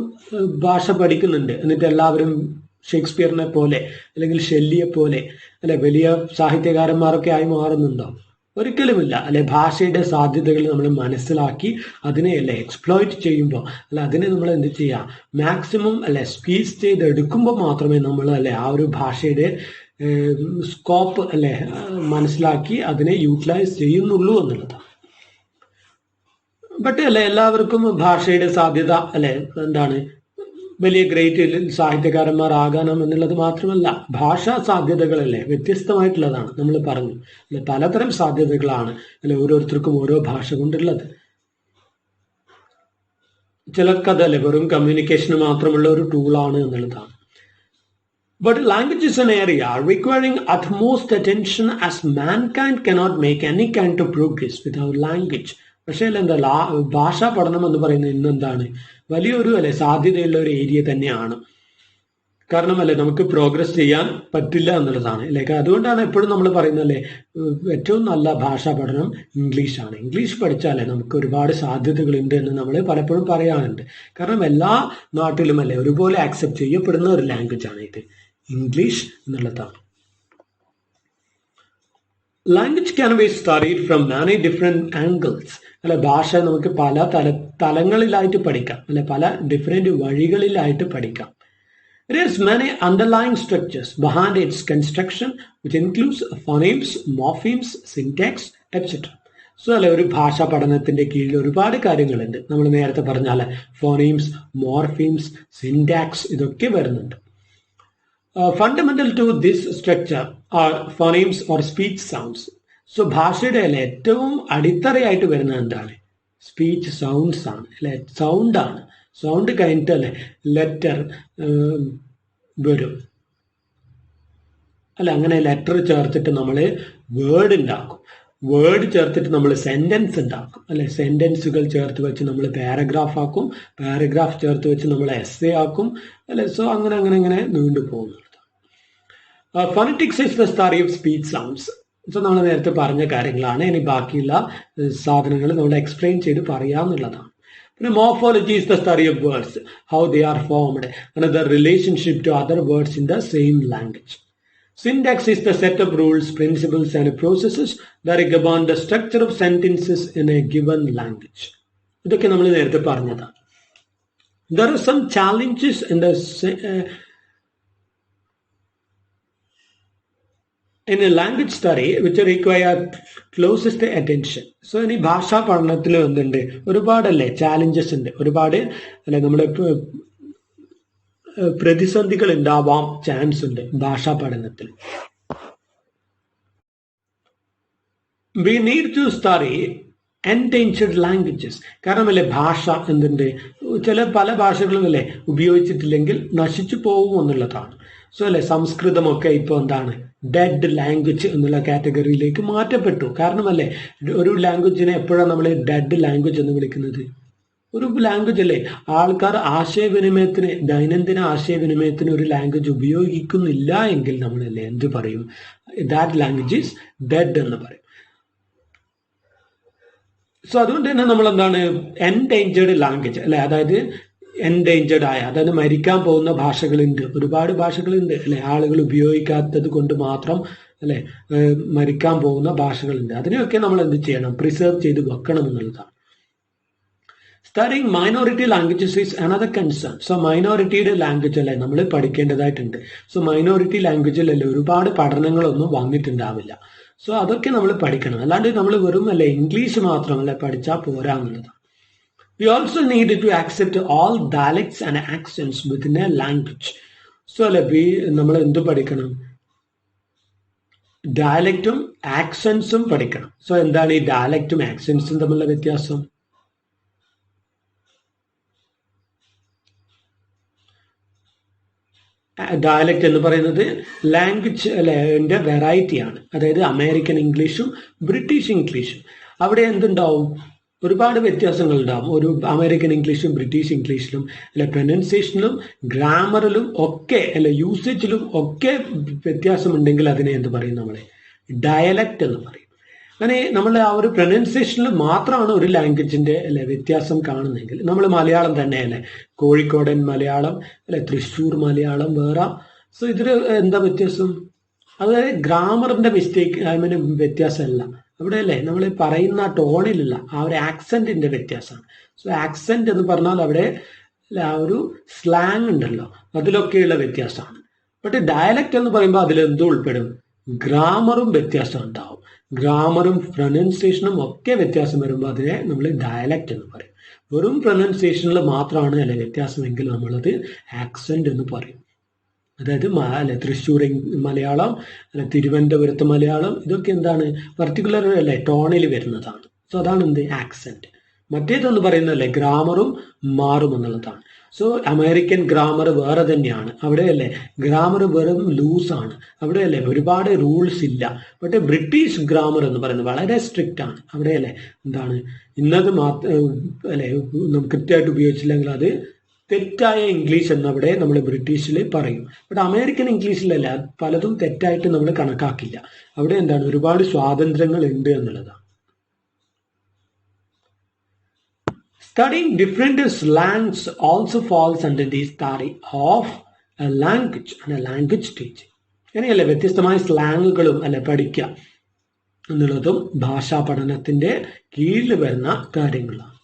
ഭാഷ പഠിക്കുന്നുണ്ട്, എന്നിട്ട് എല്ലാവരും ഷേക്സ്പിയറിനെ പോലെ അല്ലെങ്കിൽ ഷെല്ലിയെ പോലെ അല്ലെ വലിയ സാഹിത്യകാരന്മാരൊക്കെ ആയി മാറുന്നുണ്ടോ? ഒരിക്കലുമില്ല അല്ലെ. ഭാഷയുടെ സാധ്യതകൾ നമ്മൾ മനസ്സിലാക്കി അതിനെ അല്ലെ എക്സ്പ്ലോയിറ്റ് ചെയ്യുമ്പോൾ അല്ലെ അതിനെ നമ്മൾ എന്ത് ചെയ്യുക മാക്സിമം അല്ലെ സ്ക്വീസ് ചെയ്തെടുക്കുമ്പോൾ മാത്രമേ നമ്മൾ അല്ലെ ആ ഒരു ഭാഷയുടെ സ്കോപ്പ് അല്ലെ മനസ്സിലാക്കി അതിനെ യൂട്ടിലൈസ് ചെയ്യുന്നുള്ളൂ എന്നുള്ളതാണ്. ബട്ട് അല്ലെ എല്ലാവർക്കും ഭാഷയുടെ സാധ്യത അല്ലെ എന്താണ് വലിയ ഗ്രേറ്റ് സാഹിത്യകാരന്മാരാകാനം എന്നുള്ളത് മാത്രമല്ല, ഭാഷാ സാധ്യതകളല്ലേ വ്യത്യസ്തമായിട്ടുള്ളതാണ്. നമ്മൾ പറഞ്ഞു അല്ലെ പലതരം സാധ്യതകളാണ് അല്ലെ ഓരോരുത്തർക്കും ഓരോ ഭാഷ കൊണ്ടുള്ളത്. ചിലർക്കതല്ലേ വെറും കമ്മ്യൂണിക്കേഷന് മാത്രമുള്ള ഒരു ടൂളാണ് എന്നുള്ളതാണ്. But language is an area requiring utmost attention as mankind cannot make any kind of progress without language. പക്ഷേ എന്താ ഭാഷാ പഠനം എന്ന് പറയുന്നത് ഇന്നെന്താണ് വലിയൊരു അല്ലെ സാധ്യതയുള്ള ഒരു ഏരിയ തന്നെയാണ്. കാരണം അല്ലെ നമുക്ക് പ്രോഗ്രസ് ചെയ്യാൻ പറ്റില്ല എന്നുള്ളതാണ് അല്ലെ. അതുകൊണ്ടാണ് എപ്പോഴും നമ്മൾ പറയുന്നത് അല്ലെ ഏറ്റവും നല്ല ഭാഷാ പഠനം ഇംഗ്ലീഷാണ്. ഇംഗ്ലീഷ് പഠിച്ചാലേ നമുക്ക് ഒരുപാട് സാധ്യതകളുണ്ട് എന്ന് നമ്മൾ പലപ്പോഴും പറയാറുണ്ട്. കാരണം എല്ലാ നാട്ടിലും അല്ലെ ഒരുപോലെ ആക്സെപ്റ്റ് ചെയ്യപ്പെടുന്ന ഒരു ലാംഗ്വേജ് ആണ് ഇത് ഇംഗ്ലീഷ് എന്നുള്ളതാണ്. Language can be studied from many different angles അല്ലെ. ഭാഷ നമുക്ക് പല തലങ്ങളിലായിട്ട് പഠിക്കാം അല്ലെ, പല ഡിഫറെന്റ് വഴികളിലായിട്ട് പഠിക്കാം. There is many underlying structures behind its construction which includes phonemes, morphemes, syntax, etc. So അല്ലെ ഒരു ഭാഷാ പഠനത്തിന്റെ കീഴിൽ ഒരുപാട് കാര്യങ്ങളുണ്ട്. നമ്മൾ നേരത്തെ പറഞ്ഞാൽ ഫോണീംസ്, മോർഫീംസ്, സിൻടാക്സ് ഇതൊക്കെ വരുന്നുണ്ട്. Fundamental to this structure are phonemes or speech sounds. So ഭാഷയുടെ അല്ലെ ഏറ്റവും അടിത്തറയായിട്ട് വരുന്നത് എന്താണ്? സ്പീച്ച് സൗണ്ട്സ് ആണ് അല്ലെ, സൗണ്ട് ആണ്. സൗണ്ട് കഴിഞ്ഞിട്ട് അല്ലെ ലെറ്റർ വരും അല്ലെ, അങ്ങനെ ലെറ്റർ ചേർത്തിട്ട് നമ്മൾ വേർഡ് ഉണ്ടാക്കും. വേർഡ് ചേർത്തിട്ട് നമ്മൾ സെന്റൻസ് ഉണ്ടാക്കും അല്ലെ, സെന്റൻസുകൾ ചേർത്ത് വെച്ച് നമ്മൾ പാരഗ്രാഫ് ആക്കും, പാരഗ്രാഫ് ചേർത്ത് വെച്ച് നമ്മൾ എസ്സേ ആക്കും അല്ലെ. സോ അങ്ങനെ അങ്ങനെ അങ്ങനെ നീണ്ടു പോകുന്നത്. Phonetics is the study of speech sounds. So നമ്മൾ നേരത്തെ പറഞ്ഞ കാര്യങ്ങളാണ്. ഇനി ബാക്കിയുള്ള സാധനങ്ങൾ നമ്മൾ എക്സ്പ്ലെയിൻ ചെയ്ത് പറയാന്നുള്ളതാണ്. പിന്നെ morphology is the study of words, how they are formed and the relationship to other words in the same language. Syntax is the set of rules, principles, and processes that govern the structure of sentences in a given language. ഇതൊക്കെ നമ്മൾ നേരത്തെ പറഞ്ഞതാണ്. There are some challenges in a language study which require closest attention. So ഇനി ഭാഷാ പഠനത്തിൽ എന്തുണ്ട്, ഒരുപാടല്ലേ challenges ഉണ്ട്, ഒരുപാട് അല്ലെ നമ്മുടെ പ്രതിസന്ധികൾ ഉണ്ടാവാൻ ചാൻസ് ഉണ്ട് ഭാഷാ പഠനത്തിൽ. We need to study endangered languages. കാരണം അല്ലെ ഭാഷ എന്തുണ്ട്, പല ഭാഷകളും അല്ലെ ഉപയോഗിച്ചിട്ടില്ലെങ്കിൽ നശിച്ചു പോകും എന്നുള്ളതാണ്. സോ അല്ലെ സംസ്കൃതമൊക്കെ ഇപ്പോൾ എന്താണ് ഡെഡ് ലാംഗ്വേജ് എന്നുള്ള കാറ്റഗറിയിലേക്ക് മാറ്റപ്പെട്ടു. കാരണം അല്ലെ ഒരു ലാംഗ്വേജിനെ എപ്പോഴാണ് നമ്മൾ ഡെഡ് ലാംഗ്വേജ് എന്ന് വിളിക്കുന്നത്? ഒരു ലാംഗ്വേജ് അല്ലേ ആൾക്കാർ ആശയവിനിമയത്തിന്, ദൈനംദിന ആശയവിനിമയത്തിന് ഒരു ലാംഗ്വേജ് ഉപയോഗിക്കുന്നില്ല എങ്കിൽ നമ്മളല്ലേ എന്ത് പറയും? ദാറ്റ് ലാംഗ്വേജ് ഈസ് ഡെഡ് എന്ന് പറയും. സോ അതുകൊണ്ട് തന്നെ നമ്മൾ എന്താണ് എൻഡേഞ്ചേർഡ് ലാംഗ്വേജ് അല്ലെ, അതായത് എൻഡേഞ്ചേർഡ് ആയ, അതായത് മരിക്കാൻ പോകുന്ന ഭാഷകളുണ്ട്, ഒരുപാട് ഭാഷകളുണ്ട് അല്ലെ, ആളുകൾ ഉപയോഗിക്കാത്തത് കൊണ്ട് മാത്രം അല്ലെ മരിക്കാൻ പോകുന്ന ഭാഷകളുണ്ട്. അതിനെയൊക്കെ നമ്മൾ എന്ത് ചെയ്യണം? പ്രിസർവ് ചെയ്ത് വെക്കണം എന്നുള്ളതാണ്. Studying minority languages is another concern. So മൈനോറിറ്റിയുടെ ലാംഗ്വേജ് അല്ലേ നമ്മൾ പഠിക്കേണ്ടതായിട്ടുണ്ട്. സോ മൈനോറിറ്റി ലാംഗ്വേജിലല്ലേ ഒരുപാട് പഠനങ്ങളൊന്നും വന്നിട്ടുണ്ടാവില്ല. സോ അതൊക്കെ നമ്മൾ പഠിക്കണം. അല്ലാണ്ട് നമ്മൾ വെറും അല്ലെ ഇംഗ്ലീഷ് മാത്രമല്ല പഠിച്ചാൽ പോരാ എന്നുള്ളതാണ്. We also need to accept all dialects and accents within a language. So അല്ലെ നമ്മൾ എന്ത് പഠിക്കണം? ഡയലക്റ്റും ആക്സെന്റ്സും പഠിക്കണം. സോ എന്താണ് ഈ ഡയലക്റ്റും ആക്സെന്റ്സും തമ്മിലുള്ള വ്യത്യാസം? ഡയലക്റ്റ് എന്ന് പറയുന്നത് ലാംഗ്വേജ് അല്ലെ വെറൈറ്റിയാണ്. അതായത് അമേരിക്കൻ ഇംഗ്ലീഷും ബ്രിട്ടീഷ് ഇംഗ്ലീഷും. അവിടെ എന്തുണ്ടാവും? ഒരുപാട് വ്യത്യാസങ്ങൾ ഉണ്ടാവും. ഒരു അമേരിക്കൻ ഇംഗ്ലീഷും ബ്രിട്ടീഷ് ഇംഗ്ലീഷിലും അല്ലെ പ്രൊനൗൺസിയേഷനിലും ഗ്രാമറിലും ഒക്കെ അല്ലെ യൂസേജിലും ഒക്കെ വ്യത്യാസമുണ്ടെങ്കിൽ അതിനെ എന്ത് പറയും? നമ്മളെ ഡയലക്റ്റ് എന്ന് പറയും. അങ്ങനെ നമ്മൾ ആ ഒരു പ്രൊനൗൺസിയേഷനിൽ മാത്രമാണ് ഒരു ലാംഗ്വേജിന്റെ അല്ലെ വ്യത്യാസം കാണുന്നതെങ്കിൽ, നമ്മൾ മലയാളം തന്നെ അല്ലെ കോഴിക്കോടൻ മലയാളം അല്ലെ തൃശ്ശൂർ മലയാളം വേറെ. സോ ഇതിൽ എന്താ വ്യത്യാസം? അതായത് ഗ്രാമറിന്റെ മിസ്റ്റേക്ക്, അതിന് വ്യത്യാസമല്ല അവിടെ അല്ലേ, നമ്മൾ പറയുന്ന ടോണിലുള്ള ആ ഒരു ആക്സെന്റിന്റെ വ്യത്യാസമാണ്. സോ ആക്സെന്റ് എന്ന് പറഞ്ഞാൽ അവിടെ ആ ഒരു സ്ലാങ് ഉണ്ടല്ലോ, അതിലൊക്കെയുള്ള വ്യത്യാസമാണ്. ബട്ട് ഡയലക്റ്റ് എന്ന് പറയുമ്പോൾ അതിലെന്തും ഉൾപ്പെടും? ഗ്രാമറും വ്യത്യാസം ഉണ്ടാവും. ഗ്രാമറും പ്രൊനൗൺസിയേഷനും ഒക്കെ വ്യത്യാസം വരുമ്പോൾ അതിനെ നമ്മൾ ഡയലക്റ്റ് എന്ന് പറയും. വെറും പ്രൊനൗൺസിയേഷനിൽ മാത്രമാണ് അല്ലെ വ്യത്യാസമെങ്കിൽ നമ്മളത് ആക്സെന്റ് എന്ന് പറയും. അതായത് അല്ലെ തൃശ്ശൂർ മലയാളം അല്ലെ തിരുവനന്തപുരത്ത് മലയാളം ഇതൊക്കെ എന്താണ് പർട്ടിക്കുലർ അല്ലെ ടോണിൽ വരുന്നതാണ്. സോ അതാണ് എന്ത് ആക്സെന്റ്. മറ്റേതെന്ന് പറയുന്നതല്ലേ ഗ്രാമറും മാറും എന്നുള്ളതാണ്. സോ അമേരിക്കൻ ഗ്രാമർ വേറെ തന്നെയാണ്. അവിടെയല്ലേ ഗ്രാമർ വെറും ലൂസാണ്, അവിടെയല്ലേ ഒരുപാട് റൂൾസ് ഇല്ല. ബട്ട് ബ്രിട്ടീഷ് ഗ്രാമർ എന്ന് പറയുന്നത് വളരെ സ്ട്രിക്റ്റ് ആണ്. അവിടെയല്ലേ എന്താണ് ഇന്നത് അല്ലെ കൃത്യമായിട്ട് ഉപയോഗിച്ചില്ലെങ്കിൽ അത് തെറ്റായ ഇംഗ്ലീഷ് എന്നവിടെ നമ്മൾ ബ്രിട്ടീഷിൽ പറയും. ബട്ട് അമേരിക്കൻ ഇംഗ്ലീഷിലല്ല പലതും തെറ്റായിട്ട് നമ്മൾ കണക്കാക്കില്ല. അവിടെ എന്താണ് ഒരുപാട് സ്വാതന്ത്ര്യങ്ങൾ ഉണ്ട് എന്നുള്ളതാണ്. Studying different slangs also falls under the study of a language and a language teaching. അങ്ങനെയല്ലേ വ്യത്യസ്തമായ സ്ലാങ്ങുകളും അല്ലെ പഠിക്കുക എന്നുള്ളതും ഭാഷാ പഠനത്തിന്റെ കീഴിൽ വരുന്ന കാര്യങ്ങളാണ്.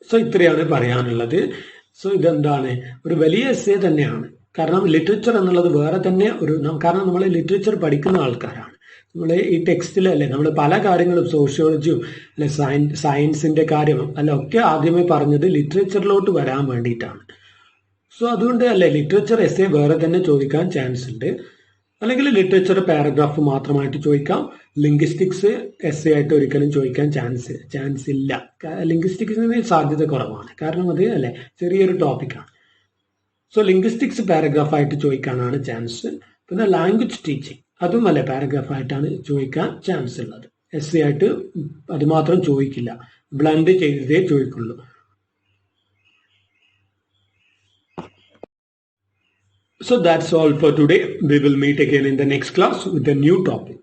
സോ ഇത്രയാണ് പറയാനുള്ളത്. സോ ഇതെന്താണ് ഒരു വലിയ എസ്സേ തന്നെയാണ്. കാരണം ലിറ്ററേച്ചർ എന്നുള്ളത് വേറെ തന്നെ കാരണം നമ്മൾ ലിറ്ററേച്ചർ പഠിക്കുന്ന ആൾക്കാരാണ്. നമ്മൾ ഈ ടെക്സ്റ്റിലല്ലേ നമ്മൾ പല കാര്യങ്ങളും സോഷ്യോളജിയും അല്ലെ സയൻസിന്റെ കാര്യം അല്ല ഒക്കെ ആദ്യമേ പറഞ്ഞത് ലിറ്ററേച്ചറിലോട്ട് വരാൻ വേണ്ടിയിട്ടാണ്. സോ അതുകൊണ്ട് അല്ലെ ലിറ്ററേച്ചർ എസ്സേ വേറെ തന്നെ ചോദിക്കാൻ ചാൻസ് ഉണ്ട്. അല്ലെങ്കിൽ ലിറ്ററേച്ചർ പാരഗ്രാഫ് മാത്രമായിട്ട് ചോദിക്കാം. ലിംഗ്വിസ്റ്റിക്സ് എസ്സേ ആയിട്ട് ഒരിക്കലും ചോദിക്കാൻ ചാൻസ് ഇല്ല. ലിംഗ്വിസ്റ്റിക്സിന് സാധ്യത കുറവാണ്. കാരണം അത് അല്ലെ ചെറിയൊരു ടോപ്പിക്കാണ്. സോ ലിംഗ്വിസ്റ്റിക്സ് പാരഗ്രാഫ് ആയിട്ട് ചോദിക്കാനാണ് ചാൻസ്. പിന്നെ ലാംഗ്വേജ് ടീച്ചിങ് അതും അല്ലെ പാരഗ്രാഫായിട്ടാണ് ചോദിക്കാൻ ചാൻസ് ഉള്ളത്. എസ് ആയിട്ട് അത് മാത്രം ചോദിക്കില്ല, blunt ചെയ്തതേ ചോദിക്കുള്ളൂ. So that's all for today. We will meet again in the next class with a new topic.